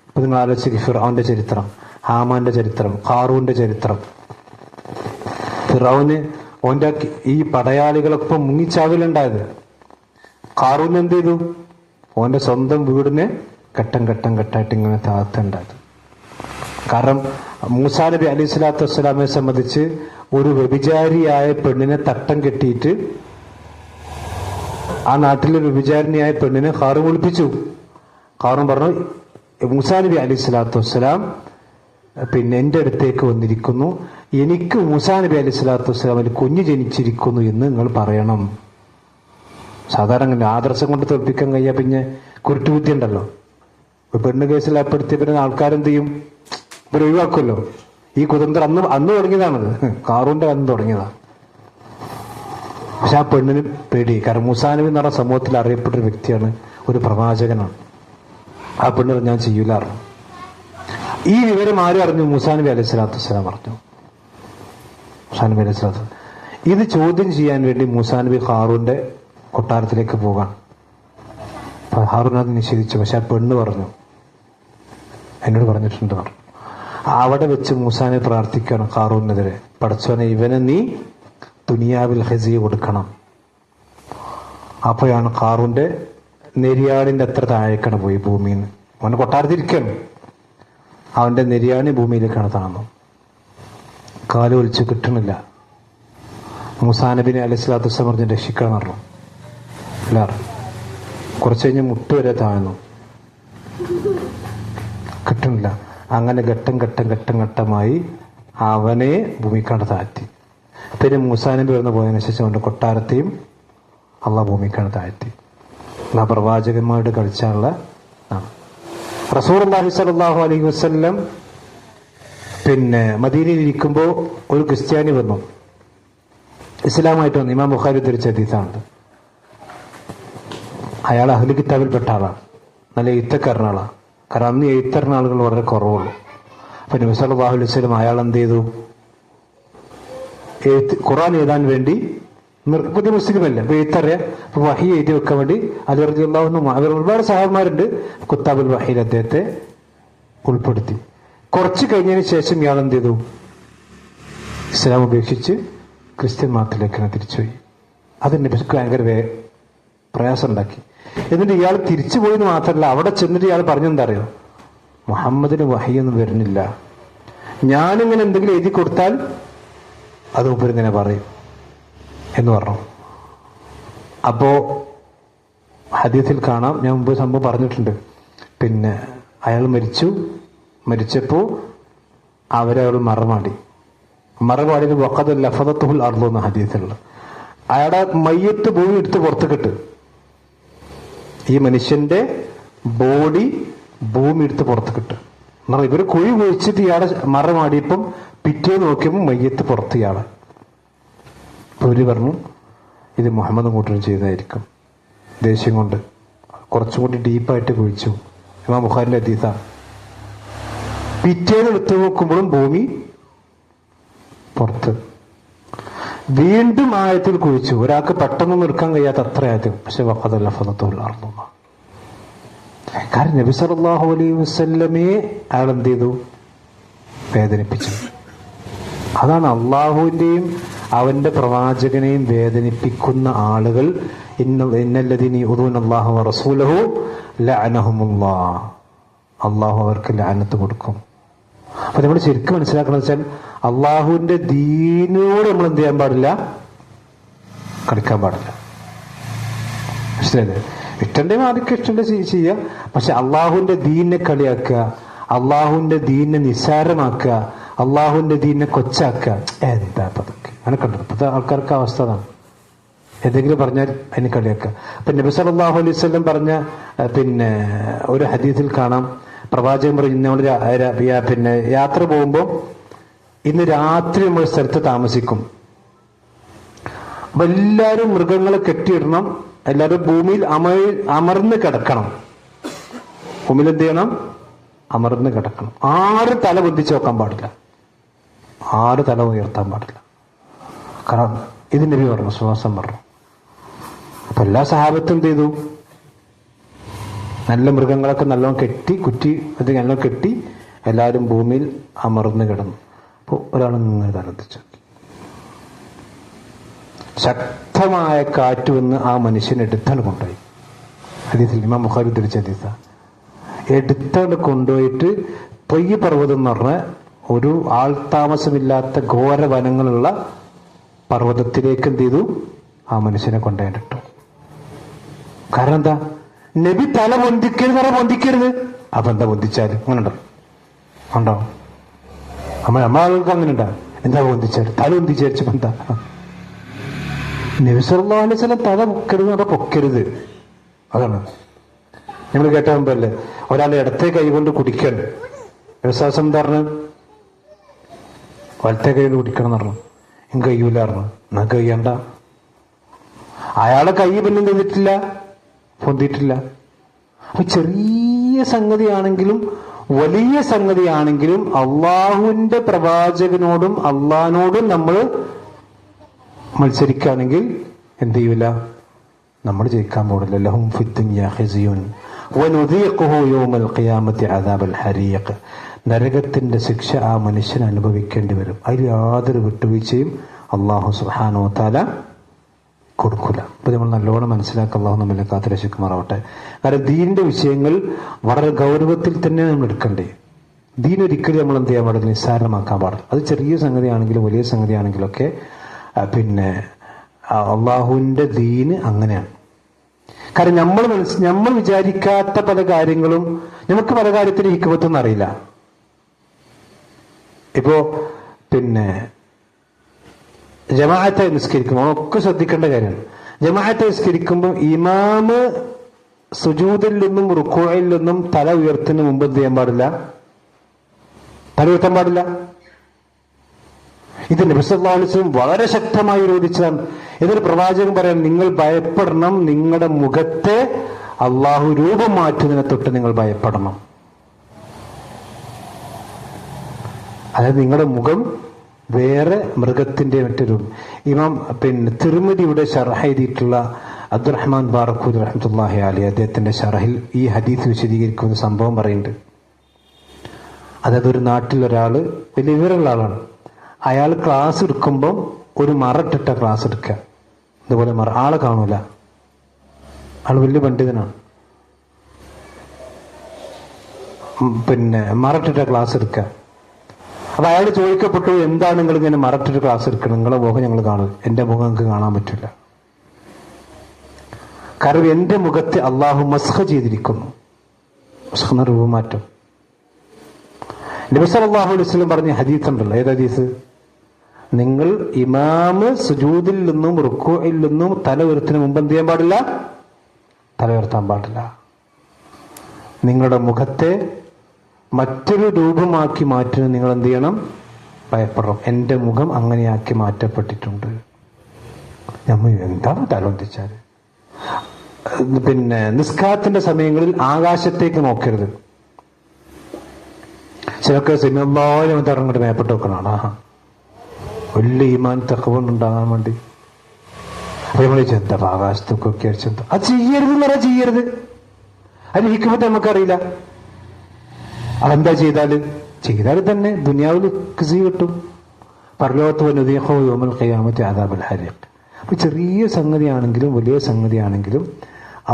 ഇപ്പൊ നിങ്ങൾ ആലോചിച്ച് ഫിർഔന്റെ ചരിത്രം, ഹാമാന്റെ ചരിത്രം, ഖാറൂന്റെ ചരിത്രം. ഫിർഔന് ഓന്റെ ഈ പടയാളികളൊപ്പം മുങ്ങിച്ചാവിലുണ്ടായത്. ഖാറൂൻ എന്ത് ചെയ്തു? ഓന്റെ സ്വന്തം വീടിനെ ഘട്ടമായിട്ട് ഇങ്ങനെ താത്തുണ്ടായത്. കാരണം മൂസാ നബി അലൈഹി സ്വലാത്തു വസ്സലാമെ സംബന്ധിച്ച് ഒരു വ്യഭിചാരിയായ പെണ്ണിനെ തട്ടം കെട്ടിയിട്ട് ആ നാട്ടിലെ വ്യഭിചാരിണിയായ പെണ്ണിനെ ഖാറൂൻ വിളിപ്പിച്ചു. ഖാറൂൻ പറഞ്ഞു, മൂസാ നബി അലൈഹി സ്വലാത്തു വസ്സലാം പിന്നെ എന്റെ അടുത്തേക്ക് വന്നിരിക്കുന്നു, എനിക്ക് മൂസാ നബി അലൈഹി സ്വലാത്തു വസ്സലാമിൽ കുഞ്ഞ് ജനിച്ചിരിക്കുന്നു എന്ന് നിങ്ങൾ പറയണം. സാധാരണ അങ്ങനെ ആദർശം കൊണ്ട് തോൽപ്പിക്കാൻ കഴിയാ പിന്നെ കുരുട്ടുബുദ്ധി ഉണ്ടല്ലോ. പെണ്ണ് കേസിൽ ഏർപ്പെടുത്തിയ പിന്നെ ആൾക്കാരെന്ത് ചെയ്യും? ഇവർ ഒഴിവാക്കുമല്ലോ. ഈ കുതന്ത്രം അന്ന് തുടങ്ങിയതാണത്, ഖാറൂന്റെ അന്ന് തുടങ്ങിയതാണ്. പക്ഷെ ആ പെണ്ണിന് പേടി. കാരണം മൂസാ നബി എന്ന് പറഞ്ഞ സമൂഹത്തിൽ അറിയപ്പെട്ടൊരു വ്യക്തിയാണ്, ഒരു പ്രവാചകനാണ്. ആ പെണ്ണ് ഞാൻ ചെയ്യൂല അറിഞ്ഞു. ഈ വിവരം ആരും അറിഞ്ഞു? മൂസാ നബി അലൈഹി സ്വലാത്തു വസ്സലാം പറഞ്ഞു. മൂസാ നബി അലൈഹി സ്വലാത്തു ഇത് ചോദ്യം ചെയ്യാൻ വേണ്ടി മൂസാ നബി ഖാറൂന്റെ കൊട്ടാരത്തിലേക്ക് പോകാൻ. ഹാറൂൻ അത് നിഷേധിച്ചു. പക്ഷെ ആ പെണ്ണ് പറഞ്ഞു, എന്നോട് പറഞ്ഞിട്ടുണ്ട് പറഞ്ഞു. അവിടെ വെച്ച് മൂസാനെ പ്രാർത്ഥിക്കണം ഖാറൂനെതിരെ, പടച്ചോനെ ഇവനെ നീ ദുനിയാവിൽ ഖസിയ കൊടുക്കണം. അപ്പോഴാണ് ഖാറൂന്റെ നെരിയാണിന്റെ അത്ര താഴേക്കാണ് പോയി ഭൂമിയിൽ നിന്ന്. അവന് കൊട്ടാരത്തിരിക്കണം, അവന്റെ നെരിയാണി ഭൂമിയിലേക്കാണ് താഴ്ന്നു. കാല് വലിച്ചു കിട്ടണില്ല. മൂസാ നബിനെ അലൈഹി സ്വലാത്തു വസ്സലാം പറഞ്ഞ് രക്ഷിക്കണം പറഞ്ഞു. എല്ലാവരും കുറച്ച് കഴിഞ്ഞ് മുട്ട് വരെ താഴ്ന്നു, കിട്ടുന്നില്ല. അങ്ങനെ ഘട്ടമായി അവനെ ഭൂമിക്കാണ്ട് താഴ്ത്തി. പിന്നെ മൂസാ നബി വരുന്ന പോയതിനു ശേഷം അവന്റെ കൊട്ടാരത്തെയും അള്ളാഹ് ഭൂമിക്കാണ്ട് താഴ്ത്തി. അള്ളാഹ് പ്രവാചകന്മാരോട് കളിച്ചാനുള്ള റസൂലുള്ളാഹി സ്വല്ലല്ലാഹു അലൈഹി വസല്ലം പിന്നെ മദീനയിൽ ഇരിക്കുമ്പോൾ ഒരു ക്രിസ്ത്യാനി വന്നു, ഇസ്ലാമായിട്ട് വന്നു. ഇമാം ബുഖാരി ഉദ്ധരിച്ച ഹദീസാണ്. അയാൾ അഹ്ലു കിതാബിൽപ്പെട്ട ആളാണ്, നല്ല എഴുത്തക്കാരൻ ആളാണ്. കാരണം അന്ന് എഴുത്തറിഞ്ഞ ആളുകൾ വളരെ കുറവുള്ളൂ. അപ്പൊ നബി സല്ലല്ലാഹു അലൈഹി വസല്ലം അയാൾ എന്ത് ചെയ്തു? ഖുർആൻ എഴുതാൻ വേണ്ടി, പുതിയ മുസ്ലിമല്ല, അപ്പൊ എഴുത്തറിയാം, അപ്പൊ വഹി എഴുതി വെക്കാൻ വേണ്ടി അലി റളിയല്ലാഹു അൻഹു അവർ ഒരുപാട് സഹാബന്മാരുണ്ട്, കുത്താബുൽ വഹീൽ അദ്ദേഹത്തെ ഉൾപ്പെടുത്തി. കുറച്ച് കഴിഞ്ഞതിന് ശേഷം ഇയാൾ എന്ത് ചെയ്തു? ഇസ്ലാം ഉപേക്ഷിച്ച് ക്രിസ്ത്യൻ മതത്തിലേക്ക് തിരിച്ചുപോയി. അത് നബിക്ക് ഭയങ്കര പ്രയാസം ഉണ്ടാക്കി. എന്നിട്ട് ഇയാൾ തിരിച്ചു പോയെന്ന് മാത്രമല്ല, അവിടെ ചെന്നിട്ട് ഇയാൾ പറഞ്ഞെന്താ അറിയോ? മുഹമ്മദിന് വഹിയൊന്നും വരുന്നില്ല, ഞാനിങ്ങനെ എന്തെങ്കിലും എഴുതി കൊടുത്താൽ അത് മൂപ്പരിങ്ങനെ പറയും എന്ന് പറഞ്ഞു. അപ്പോ ഹദീസിൽ കാണാം, ഞാൻ മുമ്പ് സംഭവം പറഞ്ഞിട്ടുണ്ട്. പിന്നെ അയാൾ മരിച്ചപ്പോൾ അവരയാൾ മറമാടി വഖദ് ലഫദത്തുൽ അർളു എന്ന ഹദീസിലുള്ള അയാളുടെ മയ്യത്ത് ഭൂമി എടുത്ത് പുറത്തേക്കിട്ട്, ഈ മനുഷ്യന്റെ ബോഡി ഭൂമി എടുത്ത് പുറത്തേക്കിട്ട്. എന്നാൽ ഇവര് കുഴി കുഴിച്ചിട്ട് ഇയാളെ മറമാടിയപ്പം പിറ്റേ നോക്കിയപ്പോൾ മയ്യത്ത് പുറത്ത് ഇയാളെ. അവര് പറഞ്ഞു ഇത് മുഹമ്മദ് കൂട്ടർ ചെയ്തതായിരിക്കും. ദേഷ്യം കൊണ്ട് കുറച്ചും കൂടി ഡീപ്പായിട്ട് കുഴിച്ചു. ഇമാം ബുഖാരിന്റെ ഹദീസാണ്. പിറ്റേന്ന് എടുത്തു നോക്കുമ്പോഴും ഭൂമി പുറത്ത്. വീണ്ടും ആയത്തിൽ കുഴിച്ചു. ഒരാൾക്ക് പെട്ടെന്നൊന്നും എടുക്കാൻ കഴിയാത്ത അത്ര ആയത്തിൽ. പക്ഷെ വഖദ് ലഫദത്തുൽ അർളു. കാരണം നബി സല്ലല്ലാഹു അലൈഹി വസല്ലമയെ അയാൾ എന്ത് ചെയ്തു? വേദനിപ്പിച്ചു. അതാണ് അള്ളാഹുവിന്റെയും അവന്റെ പ്രവാചകനെയും വേദനിപ്പിക്കുന്ന ആളുകൾ. ഇന്നല്ലദീന യുദൂന അല്ലാഹ വറസൂലഹു ലഅനഹുമുല്ലാഹ്. അള്ളാഹു അവർക്ക് ലഅനത്ത് കൊടുക്കും. അപ്പൊ നമ്മൾ ശരിക്കും മനസ്സിലാക്കണമെന്ന് വെച്ചാൽ അള്ളാഹുവിന്റെ ദീനോട് നമ്മൾ എന്ത് ചെയ്യാൻ പാടില്ല? കളിക്കാൻ പാടില്ല. മനസ്സിലായത്? ഇഷ്ടണ്ടെങ്കിൽ ആദ്യം ഇഷ്ടണ്ട ചെയ്യുക. പക്ഷെ അള്ളാഹുവിന്റെ ദീനിനെ കളിയാക്കുക, അള്ളാഹുവിന്റെ ദീനിനെ നിസ്സാരമാക്കുക, അള്ളാഹുവിന്റെ ദീനിനെ കൊച്ചാക്കുക, എന്താ പതൊക്കെ അങ്ങനെ കണ്ടത്. ഇപ്പോഴത്തെ ആൾക്കാർക്ക് അവസ്ഥ അതാണ്. എന്തെങ്കിലും പറഞ്ഞാൽ അതിന് കളിയാക്കുക. അപ്പൊ നബി സല്ലല്ലാഹു അലൈഹി വസല്ലം പറഞ്ഞ പിന്നെ ഒരു ഹദീസിൽ കാണാം, പ്രവാചകൻ പറഞ്ഞു നമ്മൾ പിന്നെ യാത്ര പോകുമ്പോൾ ഇന്ന് രാത്രി നമ്മൾ സ്ഥലത്ത് താമസിക്കും. അപ്പൊ എല്ലാവരും മൃഗങ്ങളെ കെട്ടിയിടണം, എല്ലാവരും ഭൂമിയിൽ അമർന്ന് കിടക്കണം. ഭൂമിയിൽ എന്ത് ചെയ്യണം? അമർന്ന് കിടക്കണം. 6 തല പൊന്തിച്ച് വെക്കാൻ പാടില്ല, 6 തല ഉയർത്താൻ പാടില്ല. കാരണം ഇത് നബി പറഞ്ഞു, ശ്വാസം പറഞ്ഞു. അപ്പൊ എല്ലാ സഹാബത്തും എന്ത് ചെയ്തു? നല്ല മൃഗങ്ങളൊക്കെ നല്ലോണം നല്ലോണം കെട്ടി എല്ലാവരും ഭൂമിയിൽ അമർന്ന് കിടന്നു. അപ്പോൾ ഒരാൾ ഇങ്ങനെ തലത്തിച്ചു. ശക്തമായ കാറ്റ് വന്ന് ആ മനുഷ്യനെ എടുത്താണ് കൊണ്ടുപോയി. ഹദീസിൽ ഇമാം ബുഖാരി ഉദ്ധരിച്ച ഹദീസാ. എടുത്താണ് കൊണ്ടുപോയിട്ട് പൊയ്യ പർവ്വതം എന്ന് പറഞ്ഞ ഒരു ആൾതാമസമില്ലാത്ത ഘോര വനങ്ങളുള്ള പർവ്വതത്തിലേക്ക് എന്ത് ചെയ്തു? ആ മനുഷ്യനെ കൊണ്ടുപോയിട്ടു. കാരണം എന്താ? നബി തല പൊന്തിക്കരുത്. അപ്പൊ എന്താ പൊന്തിച്ചാല്? അങ്ങനെ ഉണ്ടോ? നമ്മളാൾക്ക് അങ്ങനെ ഉണ്ടാ? എന്താ പൊന്തിച്ചാല്? തല പൊന്തിച്ചരിച്ചപ്പോ എന്താ? നബി സല്ലല്ലാഹു അലൈഹി വസല്ലം തല പൊക്കരുത്. അതാണ് നമ്മൾ കേട്ട മുമ്പല്ലേ ഒരാൾ ഇടത്തെ കൈ കൊണ്ട് കുടിക്കണം. വിശ്വാസം എന്താ പറഞ്ഞു? വലത്തെ കൈ കൊണ്ട് കുടിക്കണം എന്ന് പറഞ്ഞു. എനിക്ക് കഴിയൂല പറഞ്ഞു. എന്നാ കഴിയണ്ട. അയാളെ കൈ പിന്നെ നിന്നിട്ടില്ല, പൊന്തിയിട്ടില്ല. അപ്പൊ ചെറിയ സംഗതിയാണെങ്കിലും വലിയ സംഗതിയാണെങ്കിലും അള്ളാഹുവിന്റെ പ്രവാചകനോടും അള്ളാഹിനോടും നമ്മൾ മത്സരിക്കുകയാണെങ്കിൽ എന്ത് ചെയ്യൂല? നമ്മൾ ജയിക്കാൻ പോകില്ല. ലഹും ഫിദ്ദുനിയ ഖിസ്യുൻ വനുദീഖുഹു യൗമൽ ഖിയാമത്തി അദാബൽ ഹരീഖ്. നരകത്തിന്റെ ശിക്ഷ ആ മനുഷ്യൻ അനുഭവിക്കേണ്ടി വരും. അതിൽ യാതൊരു വിട്ടുവീഴ്ചയും അള്ളാഹു സുബ്ഹാനഹു വ തആല കൊടുക്കൂല. അപ്പൊ നമ്മൾ നല്ലോണം മനസ്സിലാക്കുക. അള്ളാഹു നമ്മളെ കാത്തുരക്ഷിക്കുമാറാവട്ടെ. കാരണം ദീനിന്റെ വിഷയങ്ങൾ വളരെ ഗൗരവത്തിൽ തന്നെ നമ്മൾ എടുക്കണ്ടേ. ദീൻ ഒരിക്കലും നമ്മൾ എന്ത് ചെയ്യാൻ പാടില്ല? നിസ്സാരമാക്കാൻ പാടില്ല. അത് ചെറിയ സംഗതിയാണെങ്കിലും വലിയ സംഗതിയാണെങ്കിലും ഒക്കെ പിന്നെ അള്ളാഹുവിന്റെ ദീന് അങ്ങനെയാണ്. കാരണം നമ്മൾ വിചാരിക്കാത്ത പല കാര്യങ്ങളും, നമുക്ക് പല കാര്യത്തിന് ഹിക്മത്തൊന്നും അറിയില്ല. ഇപ്പോ പിന്നെ ജമാഅത്തെ നിസ്കരിക്കുമ്പോൾ ഒക്കെ ശ്രദ്ധിക്കേണ്ട കാര്യമാണ്. ജമാഅത്തെ നിസ്കരിക്കുമ്പോൾ ഇമാമ് സുജൂദിൽ നിന്നും റുക്കൂഇൽ നിന്നും തല ഉയർത്തുന്നതിന് മുമ്പ് എന്ത് ചെയ്യാൻ പാടില്ല? തല ഉയർത്താൻ പാടില്ല. ഇത് നബി സല്ലല്ലാഹു അലൈഹി വസല്ലം വളരെ ശക്തമായി വിരോധിച്ചതാണ്. ഇതൊരു പ്രവാചകൻ പറയാൻ, നിങ്ങൾ ഭയപ്പെടണം, നിങ്ങളുടെ മുഖത്തെ അള്ളാഹു രൂപം മാറ്റുന്നതിനെ തൊട്ട് നിങ്ങൾ ഭയപ്പെടണം. അതായത് നിങ്ങളുടെ മുഖം വേറെ മൃഗത്തിന്റെ മറ്റൊരു ഇമാം പിന്നെ തിർമിദിയുടെ ശർഹ് എഴുതിയിട്ടുള്ള അബ്ദുറഹ്മാൻ ബാറഖൂരി റഹ്മത്തുള്ളാഹി അലൈഹി അദ്ദേഹത്തിന്റെ ശർഹിൽ ഈ ഹദീസ് വിശദീകരിക്കുന്ന സംഭവം പറയുന്നുണ്ട്. അതായത് ഒരു നാട്ടിലൊരാള് വലിയ വിവരമുള്ള ആളാണ്. അയാൾ ക്ലാസ് എടുക്കുമ്പോൾ ഒരു മറട്ടിട്ട ക്ലാസ് എടുക്കുക. ഇതുപോലെ ആളെ കാണൂല, ആള് വലിയ പണ്ഡിതനാണ്. പിന്നെ മറട്ടിട്ട ക്ലാസ് എടുക്കുക. അപ്പൊ അയാൾ ചോദിക്കപ്പെട്ടു, എന്താണ് നിങ്ങൾ ഇങ്ങനെ മറട്ടിട്ട് ക്ലാസ് എടുക്കണം? നിങ്ങളെ മുഖം ഞങ്ങൾ കാണും. എന്റെ മുഖം നിങ്ങൾക്ക് കാണാൻ പറ്റില്ല. കാരണം എന്റെ മുഖത്തെ അള്ളാഹു മസ്ഖ ചെയ്തിരിക്കുന്നു. മസ്ഖ് എന്ന രൂപമാറ്റം. നബി സല്ലല്ലാഹു അലൈഹി വസല്ലം പറഞ്ഞ ഹദീസ് ഉണ്ടല്ലോ, ഏത് ഹദീസ്? നിങ്ങൾ ഇമാമ് സുജൂദിൽ നിന്നും റുക്കൂഇൽ നിന്നും തല ഉയർത്തിന് മുമ്പ് എന്ത് ചെയ്യാൻ പാടില്ല? തല ഉയർത്താൻ പാടില്ല. നിങ്ങളുടെ മുഖത്തെ മറ്റൊരു രൂപമാക്കി മാറ്റുന്നത് നിങ്ങൾ എന്ത് ചെയ്യണം? ഭയപ്പെടണം. എന്റെ മുഖം അങ്ങനെയാക്കി മാറ്റപ്പെട്ടിട്ടുണ്ട്. നമ്മൾ എന്താണ് തലോന്തിച്ചാൽ? പിന്നെ നിസ്കാരത്തിന്റെ സമയങ്ങളിൽ ആകാശത്തേക്ക് നോക്കരുത്. ചിലർക്ക് സിനിമാലും ഇറങ്ങിട്ട് മേപ്പെട്ട് വെക്കണമാണ്. വലിയ ഈമാൻ തഖ്വണ്ടാകാൻ വേണ്ടി. അപ്പൊ നമ്മൾ എന്താ ആകാശത്തൊക്കെ അടിച്ചെന്താ അത് ചെയ്യരുത് എന്ന് പറയാ, ചെയ്യരുത്. അതിന് ഹിക്മത്ത് നമുക്കറിയില്ല. അതെന്താ ചെയ്താൽ തന്നെ ദുനിയാവിൽ ഖുസി കിട്ടും, പരലോകത്ത് വനുദീഖു യൗമൽ ഖിയാമത്തി അദാബുൽ ഹരീഖ്. അപ്പൊ ചെറിയ സംഗതിയാണെങ്കിലും വലിയ സംഗതിയാണെങ്കിലും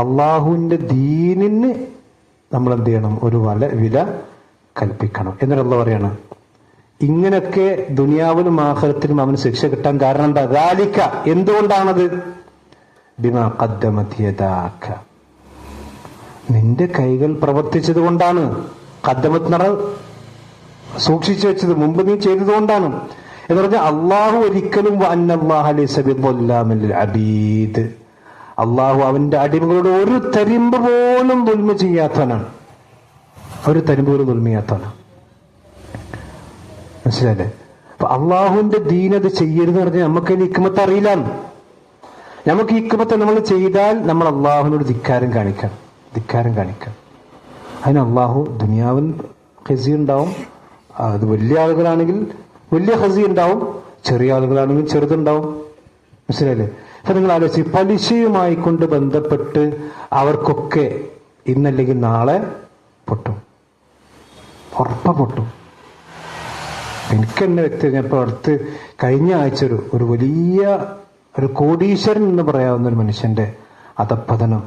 അള്ളാഹുവിന്റെ ദീനിന് നമ്മൾ എന്ത് ചെയ്യണം? ഒരു വില കൽപ്പിക്കണം. എന്നിട്ട് അള്ളാഹു പറയാണ്, ഇങ്ങനൊക്കെ ദുനിയാവിലും ആഖിറത്തിലും അവന് ശിക്ഷ കിട്ടാൻ കാരണം എന്താ? ദാലിക, എന്തുകൊണ്ടാണത്? ബിമാ ഖദ്ദമത് യദാക, നിന്റെ കൈകൾ പ്രവർത്തിച്ചത് കൊണ്ടാണ്. ഖദ്ദമത് നിറ സൂക്ഷിച്ചു വെച്ചത്, മുമ്പ് നീ ചെയ്തതുകൊണ്ടാണ് എന്ന് പറഞ്ഞാൽ അള്ളാഹു ഒരിക്കലും അബീദ്, അള്ളാഹു അവന്റെ അടിമകളോട് ഒരു തരിമ്പ് പോലും ദുൽമ ചെയ്യാത്തവനാണ്. ഒരു തരിമ്പ് പോലും ദുൽമ ചെയ്യാത്തവനാണ്. മനസ്സിലല്ലേ? അപ്പൊ അള്ളാഹുവിന്റെ ദീനത് ചെയ്യരുതെന്ന് പറഞ്ഞാൽ നമുക്ക് അതിന് ഹിക്മത്ത് അറിയില്ല. നമുക്ക് ഹിക്മത്ത് നമ്മൾ ചെയ്താൽ നമ്മൾ അള്ളാഹുവിനോട് ധിക്കാരം കാണിക്കണം. അതിന് അള്ളാഹു ദുനിയാവിൽ ഖസി ഉണ്ടാവും. അത് വലിയ ആളുകളാണെങ്കിൽ വലിയ ഖസി ഉണ്ടാവും, ചെറിയ ആളുകളാണെങ്കിൽ ചെറുതുണ്ടാവും. മനസ്സിലായില്ലേ? അപ്പൊ നിങ്ങൾ ആലോചിച്ച്, പലിശയുമായി കൊണ്ട് ബന്ധപ്പെട്ട് അവർക്കൊക്കെ ഇന്നല്ലെങ്കിൽ നാളെ പൊട്ടും, പൊട്ടും. എനിക്ക് തന്നെ വ്യക്തി ഇപ്പോൾ അടുത്ത് കഴിഞ്ഞ ആഴ്ച ഒരു വലിയ ഒരു കോടീശ്വരൻ എന്ന് പറയാവുന്ന ഒരു മനുഷ്യന്റെ അധപ്പതനം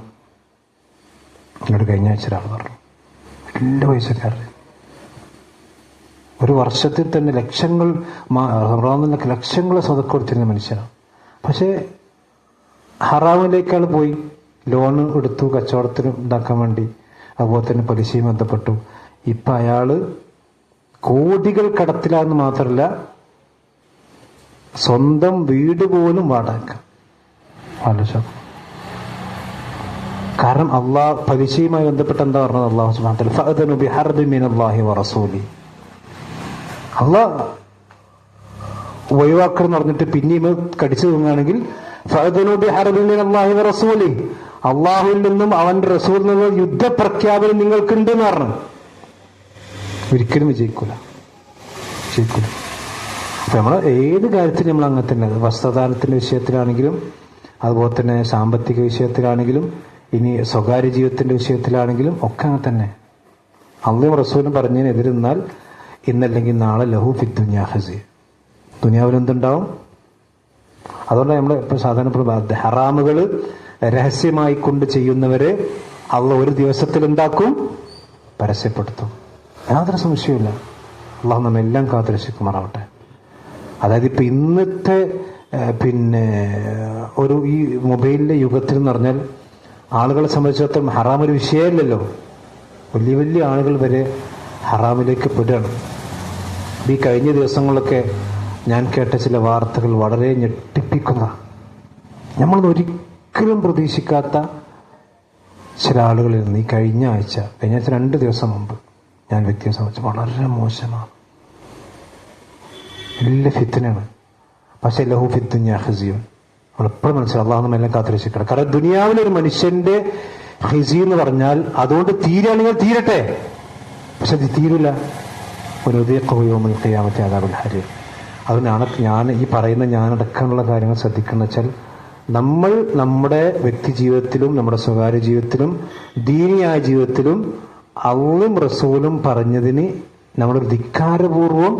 എന്നോട് കഴിഞ്ഞ ആഴ്ച ഒരാൾ പറഞ്ഞു. വലിയ പൈസക്കാരൻ, ഒരു വർഷത്തിൽ തന്നെ ലക്ഷങ്ങൾ സ്വതക്ക കൊടുത്തിരുന്ന മനുഷ്യനാണ്. പക്ഷെ ഹറാമിലേക്കാൾ പോയി, ലോണ് എടുത്തു കച്ചവടത്തിന് ഉണ്ടാക്കാൻ വേണ്ടി, അതുപോലെ തന്നെ പലിശയും ബന്ധപ്പെട്ടു. ഇപ്പൊ അയാള് കോടികൾ കടത്തിലാന്ന് മാത്രമല്ല, സ്വന്തം വീട് പോലും വാടക. കാരണം അള്ളാഹ് പലിശയുമായി ബന്ധപ്പെട്ട് എന്താ പറഞ്ഞത്? അള്ളാഹു സുബ്ഹാനഹു വ തആല ഫഅദനു ബിഹർബിൻ മിനല്ലാഹി വറസൂലി, അള്ളാഹ് ഒഴിവാക്കണം പറഞ്ഞിട്ട് പിന്നെയും കടിച്ചു തൂങ്ങുകയാണെങ്കിൽ ഫഅദനു ബിഹർബിൻ മിനല്ലാഹി വറസൂലി, അള്ളാഹുവിൽ നിന്നും അവന്റെ റസൂലിൽ നിന്നും യുദ്ധപ്രഖ്യാപനം നിങ്ങൾക്കുണ്ട് എന്ന് പറഞ്ഞു. ഒരിക്കലും വിജയിക്കൂല. അപ്പൊ നമ്മൾ ഏത് കാര്യത്തിലും നമ്മൾ അങ്ങനെ തന്നെ, വസ്ത്രദാനത്തിന്റെ വിഷയത്തിലാണെങ്കിലും, അതുപോലെ തന്നെ സാമ്പത്തിക വിഷയത്തിലാണെങ്കിലും, ഇനി സ്വകാര്യ ജീവിതത്തിന്റെ വിഷയത്തിലാണെങ്കിലും ഒക്കെ അങ്ങനെ തന്നെ. അള്ളാഹും റസൂലും പറഞ്ഞതിനെതിരെ നിന്നാൽ ഇന്നല്ലെങ്കിൽ നാളെ ലഹു ഫിദ് ദുനിയാ ഖസി, ദുനിയാവിൽ എന്തുണ്ടാവും? അതുകൊണ്ട് നമ്മൾ ഇപ്പൊ സാധാരണ ഹറാമുകൾ രഹസ്യമായി കൊണ്ട് ചെയ്യുന്നവരെ അള്ളാഹ് ഒരു ദിവസത്തിൽ എന്താക്കും? പരസ്യപ്പെടുത്തും. യാതൊരു സംശയമില്ല. അള്ളാഹു നമ്മെല്ലാം കാത്തുരക്ഷിക്കുമാറാവട്ടെ. അതായത് ഇപ്പൊ ഇന്നത്തെ ഈ മൊബൈലിലെ യുഗത്തിൽ എന്ന് പറഞ്ഞാൽ ആളുകളെ സംബന്ധിച്ചിടത്തോളം ഹറാം ഒരു വിഷയമല്ലല്ലോ. വലിയ വലിയ ആളുകൾ വരെ ഹറാമിലേക്ക് പെടുകയാണ്. ഈ കഴിഞ്ഞ ദിവസങ്ങളിലൊക്കെ ഞാൻ കേട്ട ചില വാർത്തകൾ വളരെ ഞെട്ടിപ്പിക്കുന്ന, നമ്മളൊന്നും ഒരിക്കലും പ്രതീക്ഷിക്കാത്ത ചില ആളുകളിൽ നിന്ന് ഈ കഴിഞ്ഞ ആഴ്ച 2 ദിവസം മുമ്പ് ഞാൻ വ്യക്തിയെ സംബന്ധിച്ച് വളരെ മോശമാണ്. വലിയ ഫിത്നയാണ്. പക്ഷെ ലഹു ഫിദ് ദുനിയാ ഖസിയും, നമ്മളെപ്പോഴും മനസ്സിലാവും. അള്ളാഹു നമ്മെല്ലാം കാത്തുരക്ഷിക്കണം. കാരണം ദുനിയാവിലൊരു മനുഷ്യന്റെ ഖസി എന്ന് പറഞ്ഞാൽ അതുകൊണ്ട് തീരുകയാണെങ്കിൽ തീരട്ടെ, പക്ഷെ അത് തീരില്ല. യൗമൽ ഖിയാമത്തി അദാബുൽ ഹരീഖ്. അതിനാണ് ഞാൻ ഈ പറയുന്ന ഞാനടക്കമുള്ള കാര്യങ്ങൾ ശ്രദ്ധിക്കണം. വെച്ചാൽ നമ്മൾ നമ്മുടെ വ്യക്തി ജീവിതത്തിലും നമ്മുടെ സ്വകാര്യ ജീവിതത്തിലും ദീനിയായ ജീവിതത്തിലും അള്ളാഹും റസൂലും പറഞ്ഞതിന് നമ്മൾ ധിക്കാരപൂർവം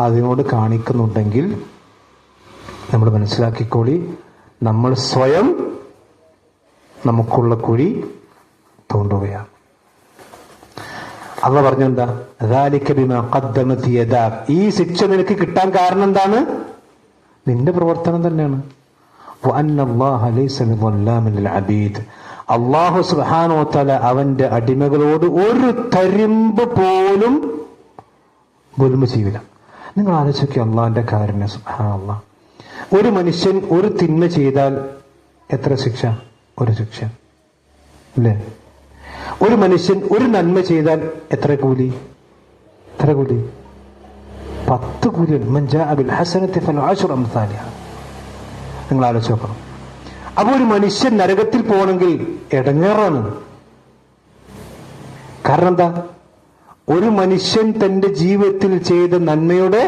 അതിനോട് കാണിക്കുന്നുണ്ടെങ്കിൽ നമ്മൾ മനസ്സിലാക്കിക്കോളി, നമ്മൾ സ്വയം നമുക്കുള്ള കുഴി തോണ്ടുകയാണ്. അള്ളാഹ് പറഞ്ഞെന്താ? ദാലിക ബിമാ ഖദ്ദമത് യദാക്, ഈ ശിക്ഷ നിനക്ക് കിട്ടാൻ കാരണം എന്താണ്? നിന്റെ പ്രവർത്തനം തന്നെയാണ്. വഅന്ന അല്ലാഹ ലൈസ ബിളല്ലാമിൻ ലിൽ അബീദ്. അല്ലാഹു സുബ്ഹാനഹു വ തആല അവന്റെ അടിമകളോട് ഒരു തരിമ്പ് പോലും ദുൽമ ചെയ്യില്ല. നിങ്ങൾ ആലോചിക്കുക അള്ളാഹിന്റെ കാരുണ്യം. സുബ്ഹാനല്ലാഹ്. ഒരു മനുഷ്യൻ ഒരു തിന്മ ചെയ്താൽ എത്ര ശിക്ഷ? ഒരു ശിക്ഷ അല്ലേ? ഒരു മനുഷ്യൻ ഒരു നന്മ ചെയ്താൽ എത്ര കൂലി? 10 കൂലിയാണ്. മൻ ജാഅ ബിൽ ഹസനത്തി ഫലഹു അശ്റു അംസാലിഹ. നിങ്ങൾ ആലോചിച്ച് നോക്കണം. അപ്പൊ ഒരു മനുഷ്യൻ നരകത്തിൽ പോകണമെങ്കിൽ ഇടങ്ങേറാണ്. കാരണം എന്താ? ഒരു മനുഷ്യൻ തന്റെ ജീവിതത്തിൽ ചെയ്ത നന്മയുടെ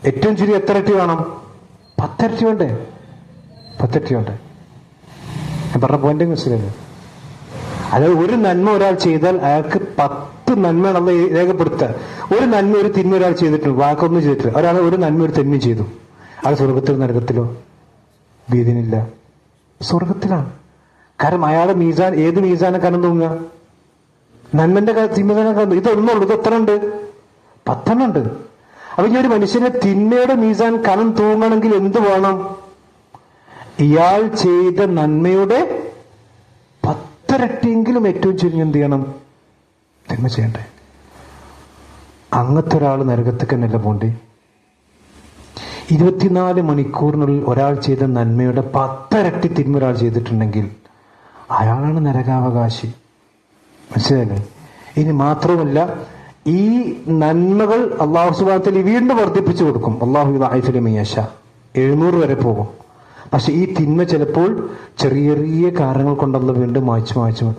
ഏറ്റവും ചുരുങ്ങി എത്ര ഇരട്ടി വേണം? 10 ഇരട്ടി വേണ്ടേ? 10 ഇരട്ടി വേണ്ടേ? ഞാൻ പറഞ്ഞ പോയിന്റ് മനസ്സിലായത്? അതായത് ഒരു നന്മ ഒരാൾ ചെയ്താൽ അയാൾക്ക് 10 നന്മയാണ് അള്ള രേഖപ്പെടുത്തുക. ഒരു നന്മ ഒരു തിന്മ ഒരാൾ ചെയ്തിട്ടുണ്ട്, വാക്കൊന്നും ചെയ്തിട്ടില്ല. ഒരാൾ ഒരു നന്മ ഒരു തിന്മ ചെയ്തു, അയാൾ സ്വർഗത്തിലോ നരകത്തിലോ? ഭീതിനില്ല, സ്വർഗത്തിലാണ്. കാരണം അയാളെ മീസാൻ ഏത് മീസാനെ കനം തൂങ്ങുക? നന്മന്റെ തിന്മനെ കന്നു. ഇതൊന്നുള്ളൂ. ഇത് എത്ര ഉണ്ട്? 10 ഉണ്ട്. അപ്പൊ ഈ ഒരു മനുഷ്യനെ തിന്മയുടെ മീസാൻ കനം തൂങ്ങണമെങ്കിൽ എന്ത് വേണം? ഇയാൾ ചെയ്ത നന്മയുടെ 10 ഇരട്ടിയെങ്കിലും ഏറ്റവും ചുരുങ്ങി എന്ത് ചെയ്യണം? തിന്മ ചെയ്യണ്ടേ? അങ്ങനത്തെ ഒരാൾ നരകത്തേക്ക് തന്നെയല്ല പോണ്ടേ? 24 മണിക്കൂറിനുള്ളിൽ ഒരാൾ ചെയ്ത നന്മയുടെ 10 ഇരട്ടി തിന്മ ഒരാൾ ചെയ്തിട്ടുണ്ടെങ്കിൽ അയാളാണ് നരകാവകാശി. മനസ്സിലായില്ലേ? ഇനി മാത്രവുമല്ല, ഈ നന്മകൾ അള്ളാഹു സുബ്ഹാനഹു വ തആല വീണ്ടും വർദ്ധിപ്പിച്ചു കൊടുക്കും. അല്ലാഹു യുദാഇഫു ലിമൻ യശാ. 700 വരെ പോകും. പക്ഷെ ഈ തിന്മ ചിലപ്പോൾ ചെറിയ ചെറിയ കാരണങ്ങൾ കൊണ്ടല്ല വീണ്ടും മായ്ച്ചു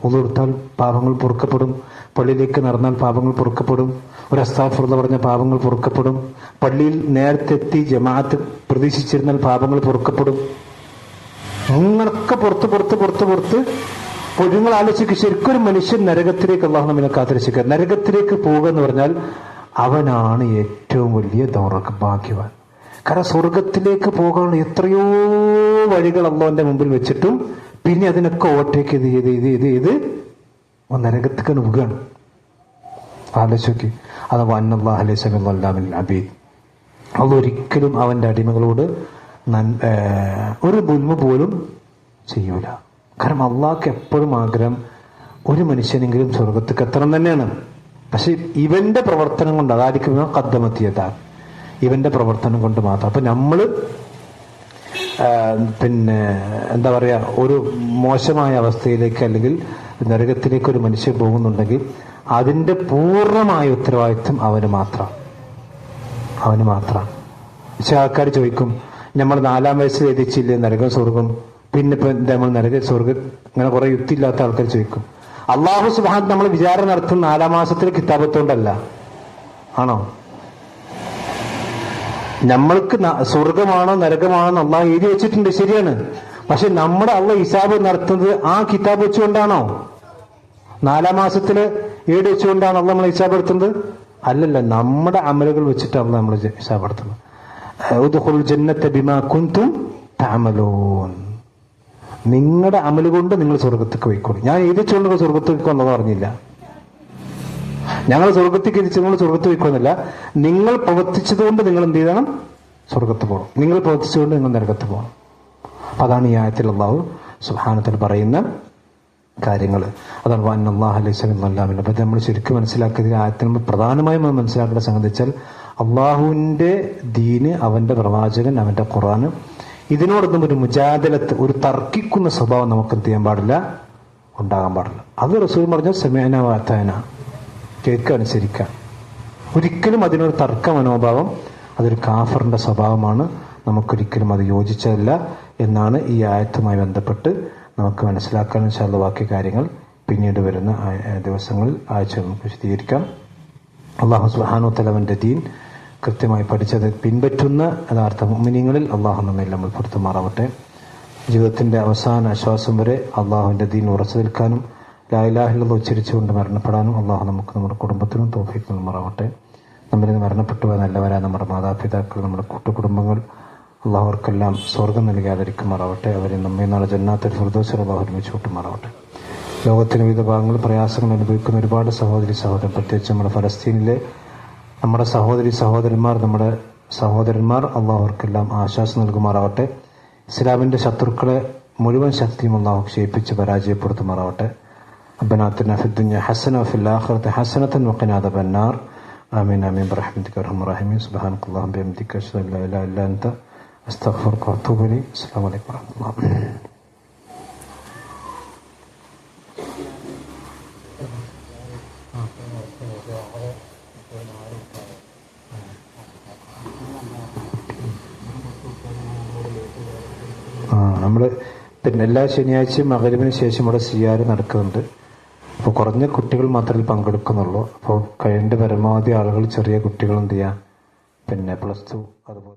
ഒന്നു കൊടുത്താൽ പാപങ്ങൾ പൊറുക്കപ്പെടും. പള്ളിയിലേക്ക് നടന്നാൽ പാപങ്ങൾ പൊറുക്കപ്പെടും. ഒരു അസ്താഗ്ഫിറുല്ലാഹ് പറഞ്ഞ പാപങ്ങൾ പൊറുക്കപ്പെടും. പള്ളിയിൽ നേരത്തെ എത്തി ജമാഅത്ത് പ്രതീക്ഷിച്ചിരുന്നാൽ പാപങ്ങൾ പൊറുക്കപ്പെടും. അങ്ങനൊക്കെ പുറത്ത് നിങ്ങൾ ആലോചിക്കുക. ശരിക്കും ഒരു മനുഷ്യൻ നരകത്തിലേക്ക് അള്ളാഹു നമ്മെ കാത്തിരക്ഷിക്കുക. നരകത്തിലേക്ക് പോകുക എന്ന് പറഞ്ഞാൽ അവനാണ് ഏറ്റവും വലിയ ഭാഗ്യവാൻ. കാരണം സ്വർഗത്തിലേക്ക് പോകാൻ എത്രയോ വഴികൾ അള്ളാഹുവിന്റെ മുമ്പിൽ വെച്ചിട്ടും പിന്നെ അതിനൊക്കെ ഓവർടേക്ക് ചെയ്ത് നരകത്തേക്ക് നോക്കുകയാണ്. ആലോചിക്ക്. അത് വന്നല്ലാഹു ലൈസ ബിളല്ലാമിൻ ലിൽ അബീദ്. അതൊരിക്കലും അവന്റെ അടിമകളോട് ഒരു ദുൽമ പോലും ചെയ്യൂല. കാരണം അള്ളാഹ്ക്ക് എപ്പോഴും ആഗ്രഹം ഒരു മനുഷ്യനെങ്കിലും സ്വർഗത്തേക്ക് എത്തണം തന്നെയാണ്. പക്ഷെ ഇവന്റെ പ്രവർത്തനം കൊണ്ട്, അതായിരിക്കും ഖദ്ദമത്തിയതാ, ഇവന്റെ പ്രവർത്തനം കൊണ്ട് മാത്രം. അപ്പൊ നമ്മള് എന്താ പറയാ, ഒരു മോശമായ അവസ്ഥയിലേക്ക് അല്ലെങ്കിൽ നരകത്തിലേക്ക് ഒരു മനുഷ്യൻ പോകുന്നുണ്ടെങ്കിൽ അതിന്റെ പൂർണ്ണമായ ഉത്തരവാദിത്വം അവന് മാത്രം. പക്ഷെ ആൾക്കാർ ചോദിക്കും, നമ്മൾ 4-ാം വയസ്സിൽ എഴുതിച്ചില്ലേ നരകം സ്വർഗം, പിന്നെ ഇപ്പൊ എന്താ നമ്മൾ നരക സ്വർഗം? അങ്ങനെ കുറെ യുക്തിയില്ലാത്ത ആൾക്കാർ ചോദിക്കും. അള്ളാഹു സുബ്ഹാനഹു നമ്മൾ വിചാരം നടത്തുന്ന 4-ാം മാസത്തിലെ കിതാബത്തോണ്ടല്ല, ആണോ? നമ്മൾക്ക് സ്വർഗമാണോ നരകമാണോ അള്ളാഹു എഴുതി വെച്ചിട്ടുണ്ട്, ശരിയാണ്. പക്ഷെ നമ്മുടെ അള്ളാഹ് ഹിസാബ് നടത്തുന്നത് ആ കിതാബ് വെച്ചുകൊണ്ടാണോ? 4-ാം മാസത്തില് ഏട് വെച്ചുകൊണ്ടാണ് അള്ളാഹ് നമ്മൾ ഹിസാബ് എടുത്തുന്നത്? അല്ലല്ല, നമ്മുടെ അമലുകൾ വെച്ചിട്ട് അള്ളാഹ് നമ്മൾ ഹിസാബ് എടുത്തുന്നത്. ഉദ്ഖുലുൽ ജന്നത ബിമാ കുൻതും തഅമലൂൻ. നിങ്ങളുടെ അമല് കൊണ്ട് നിങ്ങൾ സ്വർഗത്തേക്ക് പോയിക്കോളൂ. ഞാൻ എഴുതിച്ചുകൊണ്ട് സ്വർഗത്തേക്ക് വന്നത് പറഞ്ഞില്ല. ഞങ്ങൾ സ്വർഗത്തേക്ക് എത്തിച്ച് നിങ്ങൾ സ്വർഗത്ത് പോയിക്കോന്നില്ല. നിങ്ങൾ പ്രവർത്തിച്ചതുകൊണ്ട് നിങ്ങൾ എന്ത് ചെയ്യണം? സ്വർഗത്ത് പോകണം. നിങ്ങൾ പ്രവർത്തിച്ചുകൊണ്ട് നിങ്ങൾ നരകത്ത് പോകണം. അതാണ് ഈ ആയത്തിൽ അല്ലാഹു സുബ്ഹാനഹു വ തആല പറയുന്ന കാര്യങ്ങൾ. അതാണ് വഅന്നല്ലാഹ ലൈസ ബിളല്ലാമിൻ. അപ്പൊ നമ്മൾ ശരിക്കും മനസ്സിലാക്കിയ ആയത്തിൽ നമ്മൾ പ്രധാനമായും മനസ്സിലാക്കേണ്ട സംഗതി വെച്ചാൽ അള്ളാഹുവിന്റെ ദീന്, അവന്റെ പ്രവാചകൻ, അവന്റെ ഖുർആന്, ഇതിനോടൊന്നും ഒരു മുജാദലത്ത്, ഒരു തർക്കിക്കുന്ന സ്വഭാവം നമുക്ക് എന്ത് ചെയ്യാൻ പാടില്ല, ഉണ്ടാകാൻ പാടില്ല. അത് റസൂൽ പറഞ്ഞ സമഅന വഅതഅന, കേൾക്കുക, അനുസരിക്കുക. ഒരിക്കലും അതിനൊരു തർക്ക മനോഭാവം, അതൊരു കാഫറിന്റെ സ്വഭാവമാണ്. നമുക്കൊരിക്കലും അത് യോജിച്ചതല്ല എന്നാണ് ഈ ആയത്തുമായി ബന്ധപ്പെട്ട് നമുക്ക് മനസ്സിലാക്കാൻ. ഇൻഷാ അല്ലാഹ് ബാക്കി കാര്യങ്ങൾ പിന്നീട് വരുന്ന ദിവസങ്ങളിൽ ആഴ്ചകൾ നമുക്ക് വിശദീകരിക്കാം. അല്ലാഹു സുബ്ഹാനഹു വ തആല അവന്റെ ദീൻ കൃത്യമായി പഠിച്ചത് പിൻപറ്റുന്ന യഥാർത്ഥ മുഅ്മിനീങ്ങളിൽ അള്ളാഹു നമ്മെല്ലാം ഉൾപ്പെടുത്തുമാറാവട്ടെ. ജീവിതത്തിന്റെ അവസാന ആശ്വാസം വരെ അള്ളാഹുവിന്റെ ദീൻ ഉറച്ചു നിൽക്കാനും ലാ ഇലാഹ ഇല്ലല്ലാഹ് ഉച്ചരിച്ചുകൊണ്ട് മരണപ്പെടാനും അള്ളാഹു നമുക്ക് നമ്മുടെ കുടുംബത്തിനും തൗഫീഖ് നൽകുമാറാവട്ടെ. നമ്മിൽ നിന്ന് മരണപ്പെട്ടുപോയ നല്ലവരായ നമ്മുടെ മാതാപിതാക്കൾ, നമ്മുടെ കൂട്ടുകുടുംബങ്ങൾ, അള്ളാഹു അവർക്കെല്ലാം സ്വർഗം നൽകാതിരിക്കുമാറാവട്ടെ. അവരെ നമ്മെ നാളെ ജന്നാത്തുൽ ഫിർദൗസിൽ അള്ളാഹു ഒരുമിച്ച് കൂട്ടുമാറാവട്ടെ. ലോകത്തിന് വിവിധ ഭാഗങ്ങളിൽ പ്രയാസങ്ങൾ അനുഭവിക്കുന്ന ഒരുപാട് സഹോദരി സഹോദരൻ, പ്രത്യേകിച്ച് നമ്മുടെ ഫലസ്തീനിലെ നമ്മുടെ സഹോദരന്മാർ, നമ്മുടെ സഹോദരന്മാർ, അള്ളാഹു അവർക്കെല്ലാം ആശ്വാസം നൽകുമാറാവട്ടെ. ഇസ്ലാമിന്റെ ശത്രുക്കളെ മുഴുവൻ ശക്തിയും അള്ളാഹു ക്ഷയിപ്പിച്ച് പരാജയപ്പെടുത്തുമാറാവട്ടെ. ربنا آتنا في الدنيا حسنة وفي الآخرة حسنة وقنا عذاب النار. آمين آمين برحمتك يا أرحم الراحمين. سبحانك اللهم وبحمدك أشهد أن لا إله إلا أنت أستغفرك وأتوب إليك. السلام عليكم ورحمة الله. നമ്മൾ പിന്നെ എല്ലാ ശനിയാഴ്ചയും മഗ്‌രിബിന് ശേഷം ഇവിടെ സിയാറ് നടക്കുന്നുണ്ട്. അപ്പോൾ കുറഞ്ഞ കുട്ടികൾ മാത്രമേ പങ്കെടുക്കുന്നുള്ളൂ. അപ്പോൾ കഴിയേണ്ട പരമാവധി ആളുകൾ, ചെറിയ കുട്ടികൾ എന്ത് ചെയ്യുക, പിന്നെ +2 അതുപോലെ